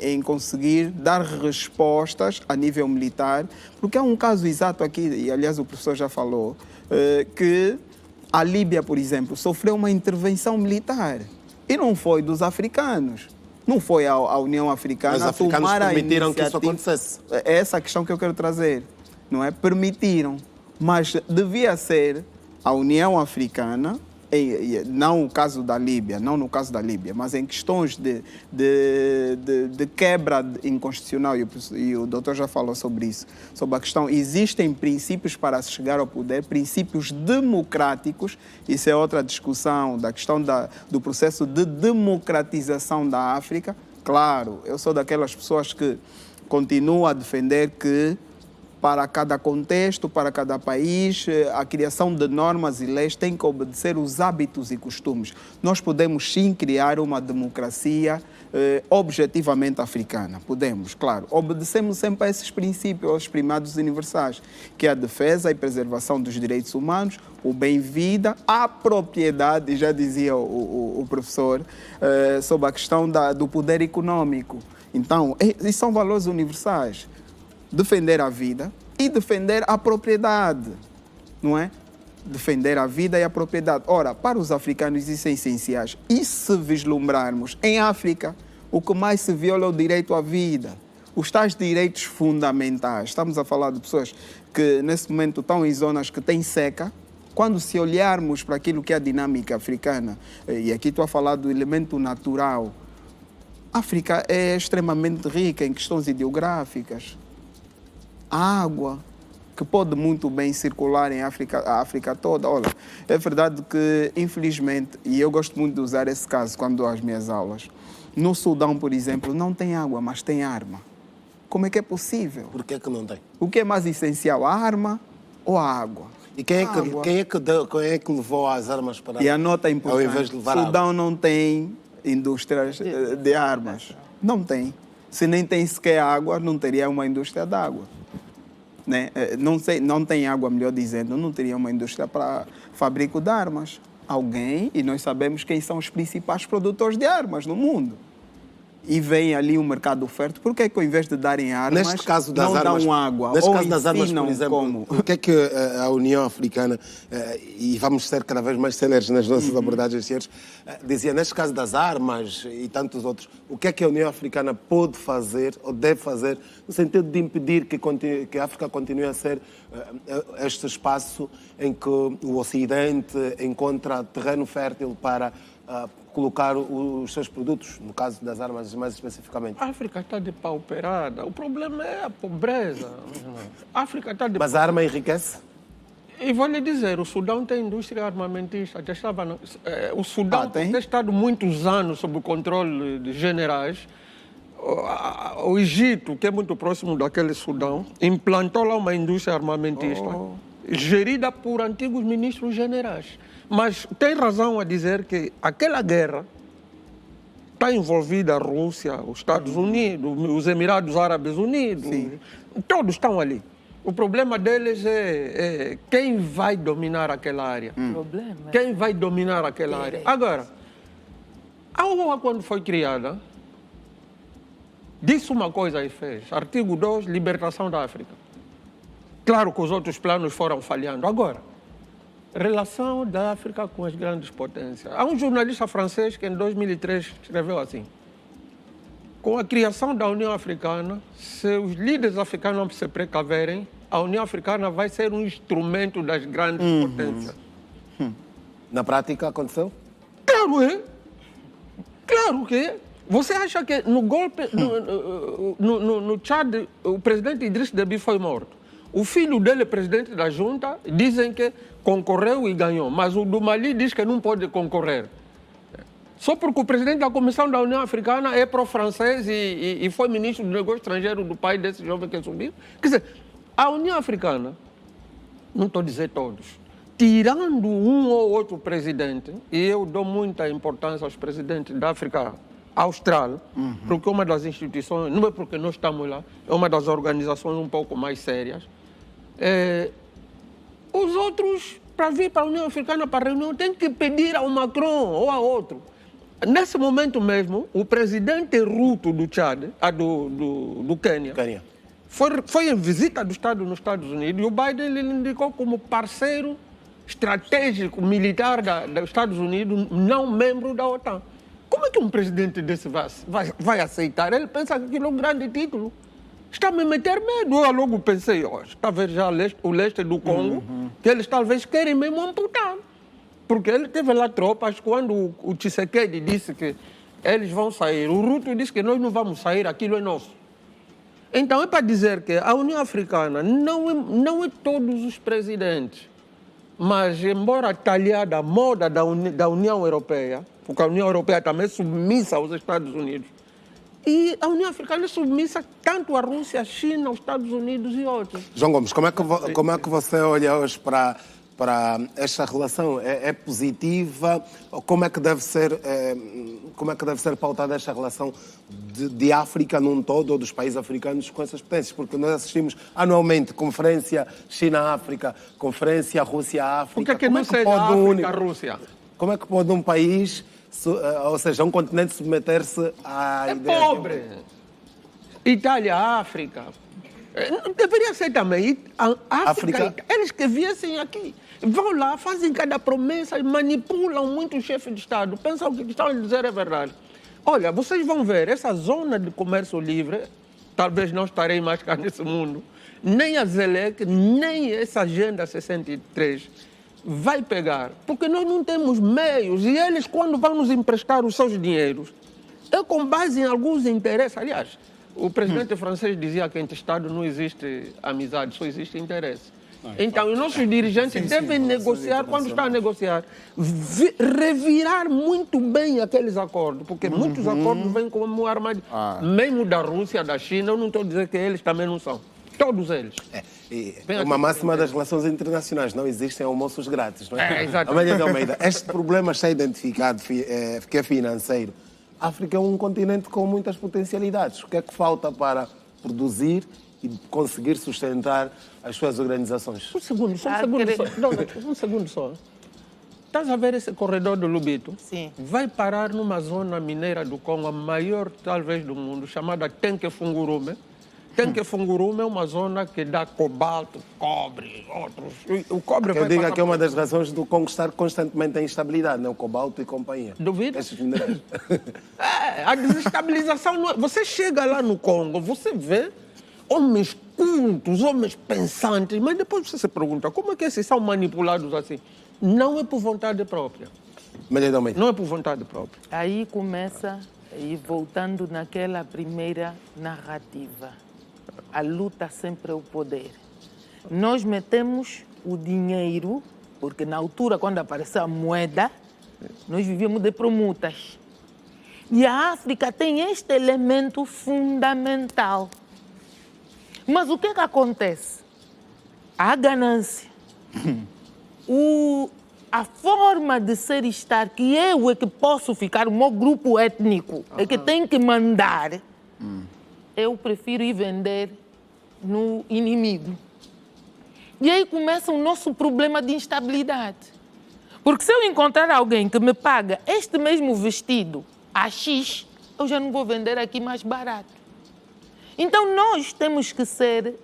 em conseguir dar respostas a nível militar, porque há um caso exato aqui, e aliás o professor já falou, que a Líbia, por exemplo, sofreu uma intervenção militar. E não foi dos africanos. Não foi a União Africana. Os africanos permitiram que isso acontecesse. É essa a questão que eu quero trazer. Não é? Permitiram. Mas devia ser a União Africana, não o caso da Líbia, não no caso da Líbia, mas em questões de quebra inconstitucional, e o doutor já falou sobre isso, sobre a questão, existem princípios para se chegar ao poder, princípios democráticos, isso é outra discussão, da questão do processo de democratização da África. Claro, eu sou daquelas pessoas que continuam a defender que para cada contexto, para cada país, a criação de normas e leis tem que obedecer os hábitos e costumes. Nós podemos sim criar uma democracia objetivamente africana. Podemos, claro. Obedecemos sempre a esses princípios, aos primados universais, que é a defesa e preservação dos direitos humanos, o bem-vida, a propriedade, já dizia o professor, sobre a questão do poder econômico. Então, esses são valores universais. Defender a vida e defender a propriedade, não é? Defender a vida e a propriedade. Ora, para os africanos isso é essenciais. E se vislumbrarmos em África, o que mais se viola é o direito à vida. Os tais direitos fundamentais. Estamos a falar de pessoas que nesse momento estão em zonas que têm seca. Quando se olharmos para aquilo que é a dinâmica africana, e aqui estou a falar do elemento natural, a África é extremamente rica em questões ideográficas. A água, que pode muito bem circular em África, a África toda. Olha, é verdade que, infelizmente, e eu gosto muito de usar esse caso quando dou as minhas aulas, no Sudão, por exemplo, não tem água, mas tem arma. Como é que é possível? Por que não tem? O que é mais essencial, a arma ou a água? E quem é que levou as armas para... E a nota importante, ao invés de levar Sudão água? não tem indústrias de armas. Não tem. Se nem tem sequer água, não teria uma indústria de água. Né? Não tem água, melhor dizendo, não teria uma indústria para fabrico de armas. Alguém, e nós sabemos quem são os principais produtores de armas no mundo. E vem ali um mercado oferto. Por que é que ao invés de darem armas, neste caso das não armas, dão água? Neste ou caso das armas, por exemplo, como? o que é que a União Africana, e vamos ser cada vez mais céleres nas nossas abordagens, senhores, dizia, neste caso das armas e tantos outros, o que é que a União Africana pode fazer ou deve fazer no sentido de impedir que a África continue a ser este espaço em que o Ocidente encontra terreno fértil para colocar os seus produtos, no caso das armas mais especificamente? A África está depauperada. O problema é a pobreza. A África está Mas a arma enriquece? E vou lhe dizer, o Sudão tem indústria armamentista. O Sudão tem estado muitos anos sob o controle de generais. O Egito, que é muito próximo daquele Sudão, implantou lá uma indústria armamentista gerida por antigos ministros generais. Mas tem razão a dizer que aquela guerra está envolvida a Rússia, os Estados Unidos, os Emirados Árabes Unidos, todos estão ali. O problema deles é quem vai dominar aquela área. Quem vai dominar aquela área. Agora, a ONU, quando foi criada, disse uma coisa e fez. Artigo 2, libertação da África. Claro que os outros planos foram falhando. Agora, relação da África com as grandes potências. Há um jornalista francês que em 2003 escreveu assim: com a criação da União Africana, se os líderes africanos não se precaverem, a União Africana vai ser um instrumento das grandes potências. Na prática aconteceu? Claro é. Claro que é. Você acha que no golpe, no Tchad, o presidente Idriss Déby foi morto? O filho dele, presidente da junta, dizem que concorreu e ganhou, mas o do Mali diz que não pode concorrer. Só porque o presidente da Comissão da União Africana é pró-francês e foi ministro do negócio estrangeiro do país desse jovem que subiu. Quer dizer, a União Africana, não estou a dizer todos, tirando um ou outro presidente, e eu dou muita importância aos presidentes da África Austral, porque uma das instituições, não é porque nós estamos lá, é uma das organizações um pouco mais sérias. Os outros, para vir para a União Africana, para a reunião, têm que pedir ao Macron ou a outro. Nesse momento mesmo, o presidente Ruto do Tchad, do Quênia, foi em visita do Estado nos Estados Unidos e o Biden ele indicou como parceiro estratégico militar dos Estados Unidos, não membro da OTAN. Como é que um presidente desse vai aceitar? Ele pensa que aquilo é um grande título. Está a me meter medo. Eu logo pensei, está a ver já o leste do Congo, que eles talvez querem mesmo amputar. Porque ele teve lá tropas, quando o Tshisekedi disse que eles vão sair, o Ruto disse que nós não vamos sair, aquilo é nosso. Então é para dizer que a União Africana não é todos os presidentes, mas embora talhada a moda da União Europeia, porque a União Europeia também é submissa aos Estados Unidos, e a União Africana é submissa tanto à Rússia, à China, aos Estados Unidos e outros. João Gomes, como é que você olha hoje para esta relação? É positiva? Como é que deve ser pautada esta relação de África num todo, ou dos países africanos com essas potências? Porque nós assistimos anualmente conferência China-África, conferência Rússia-África. Por que é que não seja África-Rússia? Como é que pode um país, ou seja, um continente, submeter-se à ideia? É pobre. Itália, África. Deveria ser também África. Eles que viessem aqui, vão lá, fazem cada promessa, manipulam muito o chefe de Estado, pensam que o que estão a dizer é verdade. Olha, vocês vão ver, essa zona de comércio livre, talvez não estarei mais cá nesse mundo, nem a ZLEC, nem essa Agenda 63 vai pegar, porque nós não temos meios e eles, quando vão nos emprestar os seus dinheiros, é com base em alguns interesses. Aliás, o presidente francês dizia que entre Estados não existe amizade, só existe interesse. Então, os nossos dirigentes devem negociar, quando estão a negociar, revirar muito bem aqueles acordos, porque muitos acordos vêm como armadilha. Mesmo da Rússia, da China, eu não estou a dizer que eles também não são. Todos eles. Uma máxima das relações internacionais, não existem almoços grátis, não é? Exato. Amélia de Almeida, este problema está identificado, que é financeiro. A África é um continente com muitas potencialidades. O que é que falta para produzir e conseguir sustentar as suas organizações? Um segundo só. Estás a ver esse corredor do Lubito? Sim. Vai parar numa zona mineira do Congo, a maior talvez do mundo, chamada Tenke-Fungurume. Tenke-Fungurume é uma zona que dá cobalto, cobre, outros. O cobre eu digo que é uma das razões do Congo estar constantemente em instabilidade, não? O cobalto e companhia. Duvida? A desestabilização não é... Você chega lá no Congo, você vê homens cultos, homens pensantes, mas depois você se pergunta como é que esses são manipulados assim? Não é por vontade própria. Não é por vontade própria. Aí começa, e voltando naquela primeira narrativa, a luta sempre é o poder. Nós metemos o dinheiro, porque na altura, quando apareceu a moeda, nós vivíamos de permutas. E a África tem este elemento fundamental. Mas o que é que acontece? A ganância, a forma de ser e estar, que eu é que posso ficar, o meu grupo étnico é que tem que mandar, eu prefiro ir vender no inimigo. E aí começa o nosso problema de instabilidade. Porque se eu encontrar alguém que me paga este mesmo vestido a X, eu já não vou vender aqui mais barato. Então nós temos que ser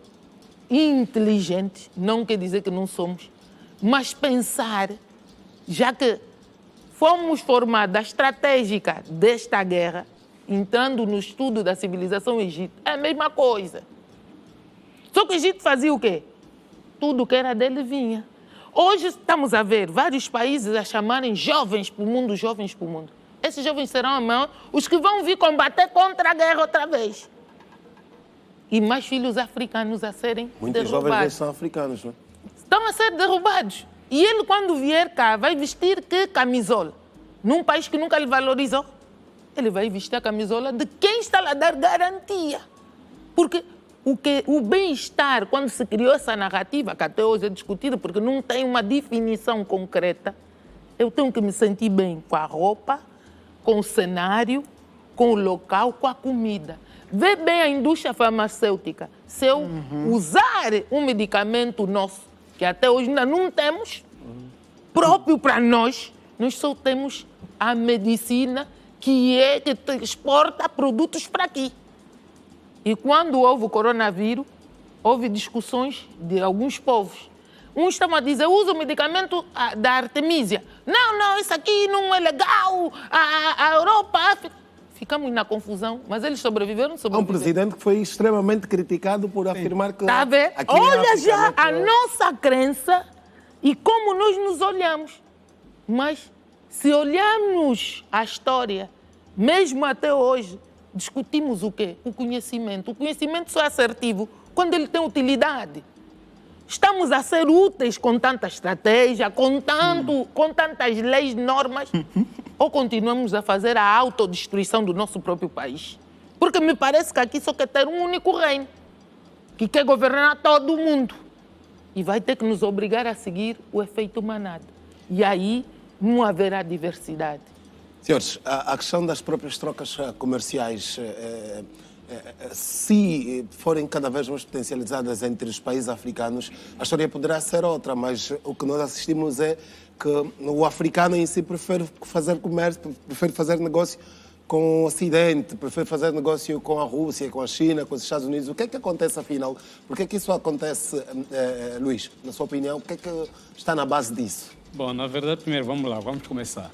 inteligentes, não quer dizer que não somos, mas pensar, já que fomos formados a estratégica desta guerra, entrando no estudo da civilização egípcia, é a mesma coisa. Só que o Egito fazia o quê? Tudo que era dele vinha. Hoje estamos a ver vários países a chamarem jovens para o mundo, jovens para o mundo. Esses jovens serão os que vão vir combater contra a guerra outra vez. E mais filhos africanos a serem Muitos derrubados. jovens são africanos, não é? Estão a ser derrubados. E ele, quando vier cá, vai vestir que camisola? Num país que nunca lhe valorizou. Ele vai vestir a camisola de quem está a dar garantia. Porque o bem-estar, quando se criou essa narrativa, que até hoje é discutida, porque não tem uma definição concreta, eu tenho que me sentir bem com a roupa, com o cenário, com o local, com a comida. Vê bem a indústria farmacêutica. Se eu usar um medicamento nosso, que até hoje ainda não temos, próprio para nós, nós só temos a medicina que exporta produtos para aqui. E quando houve o coronavírus, houve discussões de alguns povos. Uns estavam a dizer, usa o medicamento da Artemisia. Não, isso aqui não é legal. A Europa, a África. Ficamos na confusão, mas eles sobreviveram. Há um presidente que foi extremamente criticado por afirmar que... Está a ver? Olha já a nossa crença e como nós nos olhamos. Mas se olharmos a história, mesmo até hoje, discutimos o quê? O conhecimento. O conhecimento só é assertivo quando ele tem utilidade. Estamos a ser úteis com tanta estratégia, com tantas leis, normas, ou continuamos a fazer a autodestruição do nosso próprio país? Porque me parece que aqui só quer ter um único reino, que quer governar todo o mundo. E vai ter que nos obrigar a seguir o efeito manada. E aí não haverá diversidade. Senhores, a questão das próprias trocas comerciais, se forem cada vez mais potencializadas entre os países africanos, a história poderá ser outra, mas o que nós assistimos é que o africano em si prefere fazer comércio, prefere fazer negócio com o Ocidente, prefere fazer negócio com a Rússia, com a China, com os Estados Unidos. O que é que acontece afinal? Por que é que isso acontece, Luís? Na sua opinião, o que é que está na base disso? Bom, na verdade, primeiro, vamos começar.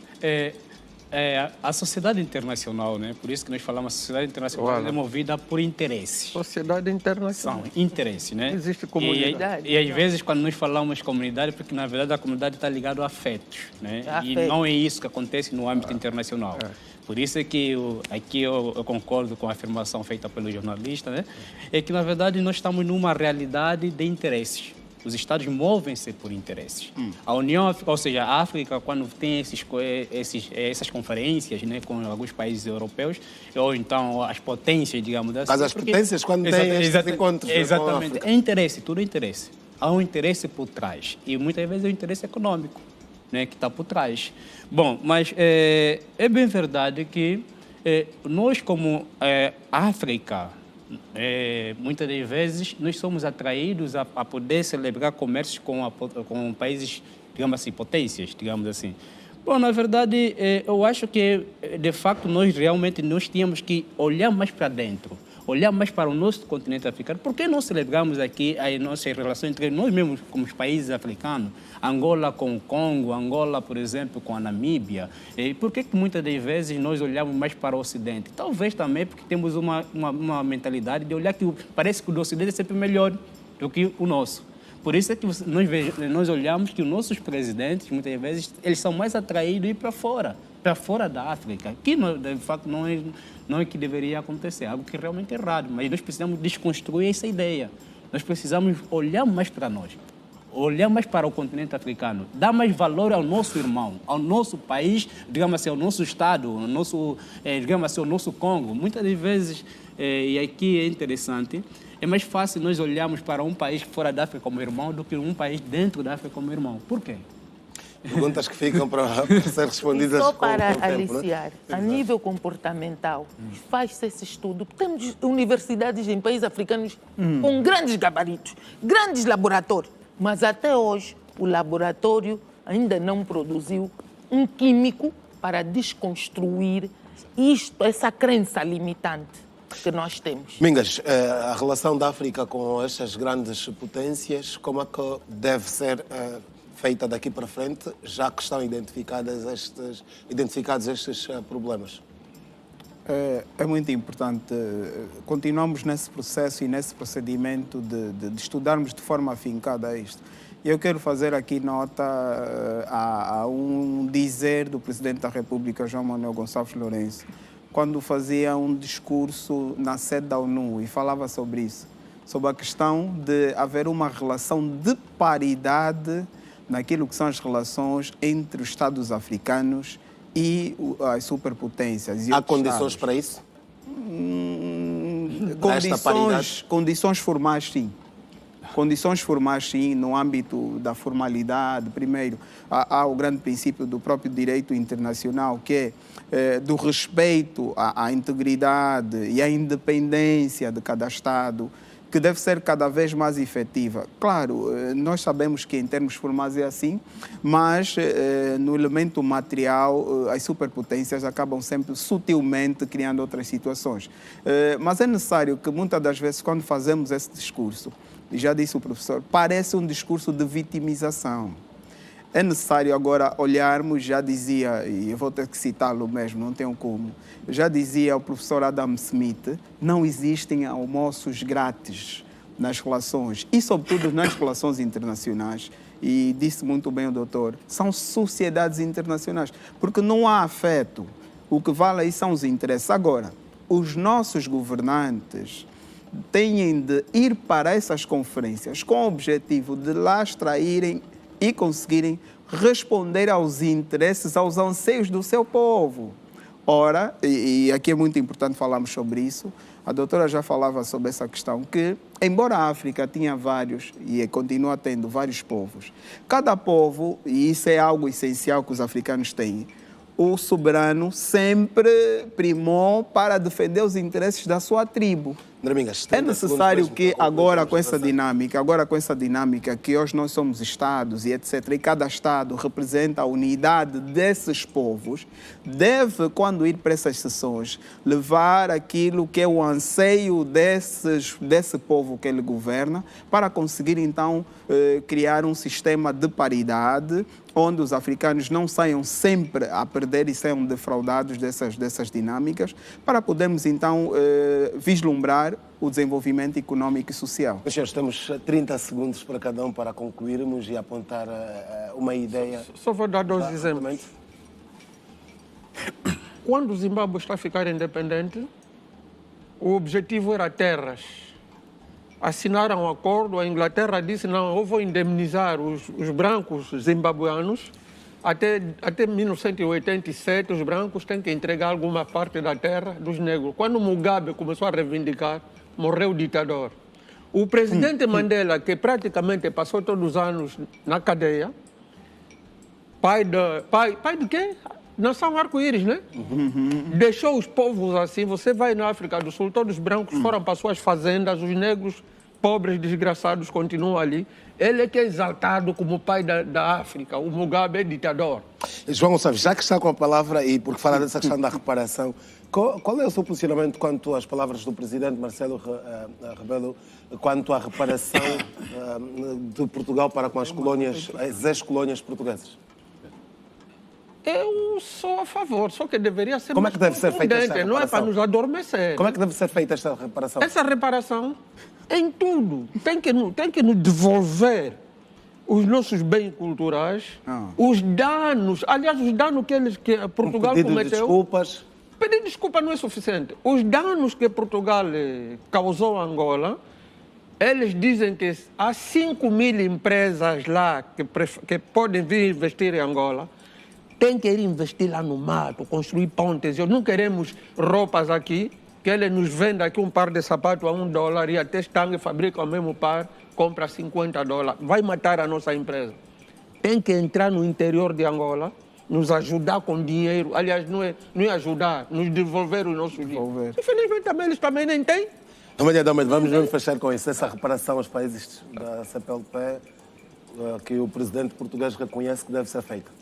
A sociedade internacional, né? Por isso que nós falamos, a sociedade internacional é movida por interesses. Sociedade internacional. São interesses, né? Existe comunidade. E às vezes, quando nós falamos comunidade, porque na verdade a comunidade está ligada a afetos, né? E não é isso que acontece no âmbito internacional. Por isso é que aqui eu concordo com a afirmação feita pelo jornalista, né? É que na verdade nós estamos numa realidade de interesses. Os Estados movem-se por interesses. A União, ou seja, a África, quando tem essas conferências, né, com alguns países europeus, ou então as potências, digamos assim. Mas as potências, quando têm esses encontros exatamente, com a África. é interesse, tudo é interesse. Há um interesse por trás. E muitas vezes é o interesse econômico, né, que está por trás. Bom, mas é bem verdade que nós, como África, muitas das vezes nós somos atraídos a poder celebrar comércio com países, digamos assim, potências, digamos assim. Bom, na verdade, eu acho que, de facto, nós tínhamos que olhar mais para dentro, olhar mais para o nosso continente africano. Por que não celebramos aqui as nossas relações entre nós mesmos, como os países africanos? Angola com o Congo, Angola, por exemplo, com a Namíbia. E por que muitas das vezes nós olhamos mais para o Ocidente? Talvez também porque temos uma mentalidade de olhar que parece que o do Ocidente é sempre melhor do que o nosso. Por isso é que nós olhamos que os nossos presidentes, muitas vezes, eles são mais atraídos a ir para fora da África, que de facto não é que deveria acontecer, algo que realmente é errado, mas nós precisamos desconstruir essa ideia. Nós precisamos olhar mais para nós, olhar mais para o continente africano, dar mais valor ao nosso irmão, ao nosso país, digamos assim, ao nosso Estado, ao nosso, digamos assim, ao nosso Congo. Muitas das vezes, e aqui é interessante, é mais fácil nós olharmos para um país fora da África como irmão do que um país dentro da África como irmão. Por quê? Perguntas que ficam para ser respondidas só com para o tempo, aliciar, né? a nível comportamental, faz-se esse estudo. Temos universidades em países africanos com grandes gabaritos, grandes laboratórios, mas até hoje o laboratório ainda não produziu um químico para desconstruir essa crença limitante que nós temos. Mingas, a relação da África com estas grandes potências, como é que deve ser feita daqui para frente, já que estão identificados estes problemas? É muito importante. Continuamos nesse processo e nesse procedimento de estudarmos de forma afincada isto. Eu quero fazer aqui nota a um dizer do Presidente da República, João Manuel Gonçalves Lourenço, quando fazia um discurso na sede da ONU e falava sobre isso, sobre a questão de haver uma relação de paridade naquilo que são as relações entre os Estados africanos e as superpotências. Há condições para isso? Condições formais, sim. Condições formais, sim, no âmbito da formalidade. Primeiro, há o grande princípio do próprio direito internacional, que é do respeito à integridade e à independência de cada Estado, que deve ser cada vez mais efetiva. Claro, nós sabemos que em termos formais é assim, mas no elemento material as superpotências acabam sempre sutilmente criando outras situações. Mas é necessário que muitas das vezes, quando fazemos esse discurso, e já disse o professor, parece um discurso de vitimização. É necessário agora olharmos, já dizia, e eu vou ter que citá-lo mesmo, não tenho como, já dizia o professor Adam Smith, não existem almoços grátis nas relações, e sobretudo nas relações internacionais, e disse muito bem o doutor, são sociedades internacionais, porque não há afeto, o que vale aí são os interesses. Agora, os nossos governantes têm de ir para essas conferências com o objetivo de lá extraírem e conseguirem responder aos interesses, aos anseios do seu povo. Ora, e aqui é muito importante falarmos sobre isso, a doutora já falava sobre essa questão, que embora a África tinha vários, e continua tendo vários povos, cada povo, e isso é algo essencial que os africanos têm, o soberano sempre primou para defender os interesses da sua tribo. É necessário que agora com essa dinâmica que hoje nós somos Estados e etc, e cada Estado representa a unidade desses povos, deve, quando ir para essas sessões, levar aquilo que é o anseio desse povo que ele governa, para conseguir então criar um sistema de paridade, onde os africanos não saiam sempre a perder e saiam defraudados dessas dinâmicas, para podermos então vislumbrar o desenvolvimento econômico e social. Meus senhores, temos 30 segundos para cada um para concluirmos e apontar uma ideia. Só vou dar 2 exemplos. Quando o Zimbábue está a ficar independente, o objetivo era terras. Assinaram um acordo, a Inglaterra disse, não, eu vou indemnizar os brancos zimbabuanos. Até 1987, os brancos têm que entregar alguma parte da terra dos negros. Quando Mugabe começou a reivindicar, morreu o ditador. O presidente Mandela, que praticamente passou todos os anos na cadeia, pai de quê? Nação Arco-Íris, né? Deixou os povos assim. Você vai na África do Sul, todos os brancos foram para suas fazendas, os negros, pobres, desgraçados, continuam ali. Ele é que é exaltado como pai da África. O Mugabe é ditador. João Gonçalves, já que está com a palavra, e por falar dessa questão da reparação, qual é o seu posicionamento quanto às palavras do presidente Marcelo Rebelo, quanto à reparação de Portugal para com as ex-colónias portuguesas? Eu sou a favor, só que deveria ser Como é que deve ser feita esta reparação? Não é para nos adormecer. Como é que deve ser feita esta reparação? Essa reparação, em tudo, tem que nos devolver os nossos bens culturais, os danos, aliás, os danos que Portugal cometeu. Desculpas. Pedir desculpa não é suficiente. Os danos que Portugal causou a Angola, eles dizem que há 5.000 empresas lá que podem vir investir em Angola. Tem que ir investir lá no mato, construir pontes. Não queremos roupas aqui, que ele nos venda aqui um par de sapatos a $1 e até Stang fabrica o mesmo par, compra $50. Vai matar a nossa empresa. Tem que entrar no interior de Angola, nos ajudar com dinheiro. Aliás, não é ajudar, nos devolver os nossos dinheiros. Infelizmente, eles também nem têm. Vamos fechar com isso. Essa reparação aos países da CPLP, que o presidente português reconhece que deve ser feita.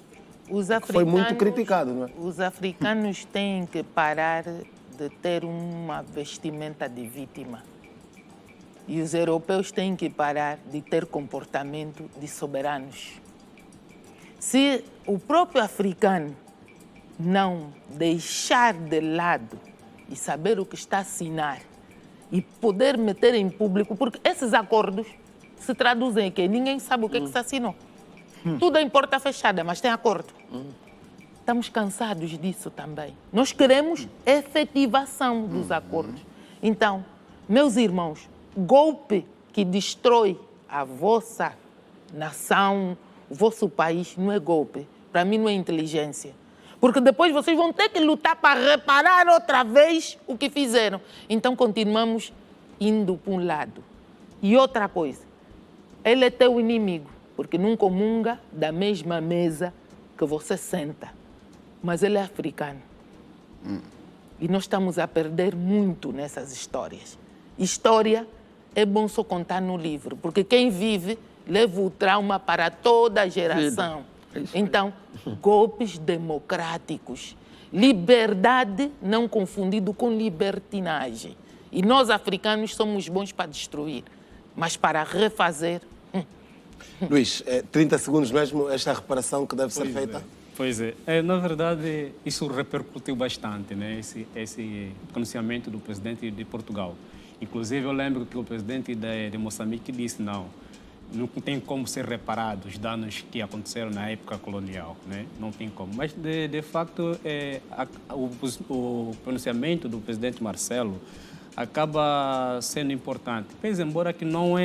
Foi muito criticado, não é? Os africanos têm que parar de ter uma vestimenta de vítima. E os europeus têm que parar de ter comportamento de soberanos. Se o próprio africano não deixar de lado e saber o que está a assinar e poder meter em público, porque esses acordos se traduzem em quê? Ninguém sabe o que é que se assinou. Tudo é em porta fechada, mas tem acordo. Estamos cansados disso também. Nós queremos efetivação dos acordos. Então, meus irmãos, golpe que destrói a vossa nação, o vosso país, não é golpe. Para mim não é inteligência. Porque depois vocês vão ter que lutar para reparar outra vez o que fizeram. Então continuamos indo para um lado. E outra coisa, ele é teu inimigo, porque não comunga da mesma mesa que você senta. Mas ele é africano. E nós estamos a perder muito nessas histórias. História é bom só contar no livro, porque quem vive leva o trauma para toda a geração. Então, golpes democráticos. Liberdade não confundido com libertinagem. E nós, africanos, somos bons para destruir, mas para refazer... Luís, 30 segundos mesmo, esta reparação que deve ser feita? Pois é. Na verdade, isso repercutiu bastante, né? Esse pronunciamento do presidente de Portugal. Inclusive, eu lembro que o presidente de Moçambique disse não tem como ser reparados os danos que aconteceram na época colonial, né? Não tem como. Mas, de facto, o pronunciamento do presidente Marcelo acaba sendo importante. Pois, embora que não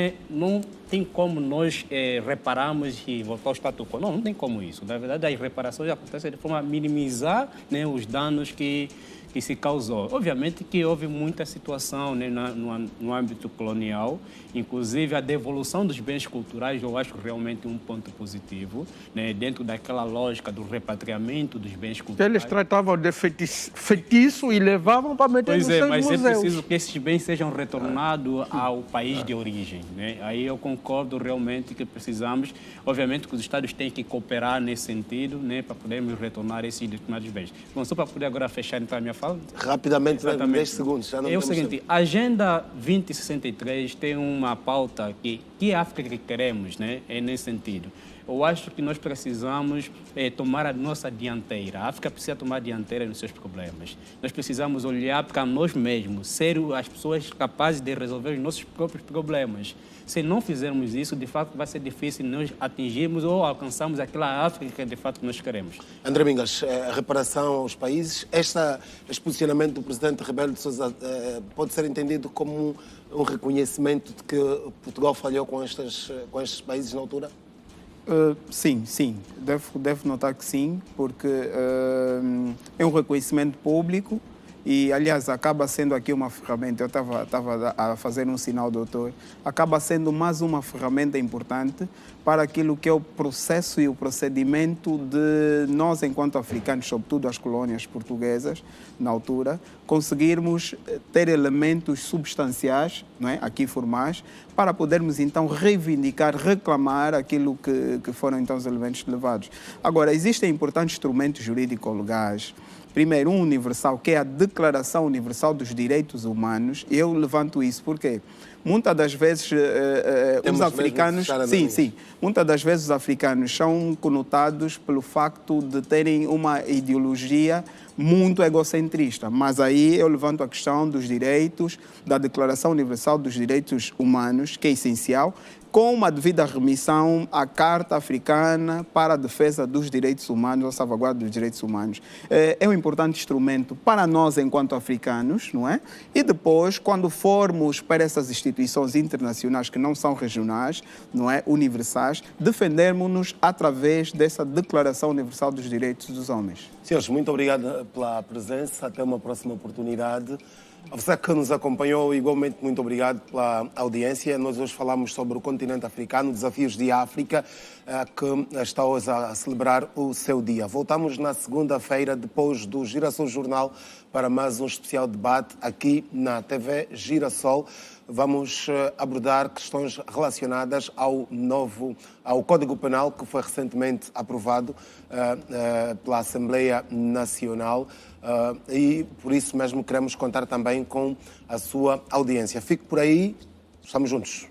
tem como nós repararmos e voltar ao status quo. Não tem como isso. Na verdade, as reparações acontecem de forma a minimizar, né, os danos que se causou. Obviamente que houve muita situação, né, no âmbito colonial, inclusive a devolução dos bens culturais, eu acho realmente um ponto positivo, né, dentro daquela lógica do repatriamento dos bens culturais. Eles tratavam de feitiço e levavam para meter nos seus museus. Mas é preciso que esses bens sejam retornados ao país de origem, né? Aí eu concordo realmente que precisamos, obviamente que os Estados têm que cooperar nesse sentido, né, para podermos retornar esses determinados bens. Bom, só para poder agora fechar então a minha fala. Rapidamente, 10 segundos. Já não é o seguinte, a Agenda 2063 tem uma pauta que a África que queremos, né? É nesse sentido. Eu acho que nós precisamos tomar a nossa dianteira. A África precisa tomar a dianteira nos seus problemas. Nós precisamos olhar para nós mesmos, ser as pessoas capazes de resolver os nossos próprios problemas. Se não fizermos isso, de fato, vai ser difícil nós atingirmos ou alcançarmos aquela África que, de fato, nós queremos. André Mingas, a reparação aos países, este posicionamento do presidente Rebelo de Sousa pode ser entendido como um reconhecimento de que Portugal falhou com estes países na altura? Sim. Devo notar que sim, porque é um reconhecimento público e, aliás, acaba sendo aqui uma ferramenta. Eu estava a fazer um sinal, doutor. Acaba sendo mais uma ferramenta importante para aquilo que é o processo e o procedimento de nós, enquanto africanos, sobretudo as colónias portuguesas, na altura, conseguirmos ter elementos substanciais, não é? Aqui formais, para podermos então reivindicar, reclamar aquilo que foram então os elementos levados. Agora, existem importantes instrumentos jurídico-legais. Primeiro, um universal, que é a Declaração Universal dos Direitos Humanos. Eu levanto isso porque muitas das vezes os africanos... Muitas das vezes os africanos são conotados pelo facto de terem uma ideologia muito egocentrista. Mas aí eu levanto a questão dos direitos, da Declaração Universal dos Direitos Humanos, que é essencial, com uma devida remissão à Carta Africana para a Defesa dos Direitos Humanos, a salvaguarda dos direitos humanos. É um importante instrumento para nós, enquanto africanos, não é? E depois, quando formos para essas instituições internacionais que não são regionais, não é? Universais, defendermos-nos através dessa Declaração Universal dos Direitos dos Homens. Senhores, muito obrigado pela presença. Até uma próxima oportunidade. A você que nos acompanhou, igualmente muito obrigado pela audiência. Nós hoje falamos sobre o continente africano, desafios de África, que está hoje a celebrar o seu dia. Voltamos na segunda-feira, depois do Girassol Jornal, para mais um especial debate aqui na TV Girassol. Vamos abordar questões relacionadas ao Código Penal, que foi recentemente aprovado pela Assembleia Nacional. E por isso mesmo queremos contar também com a sua audiência. Fique por aí, estamos juntos.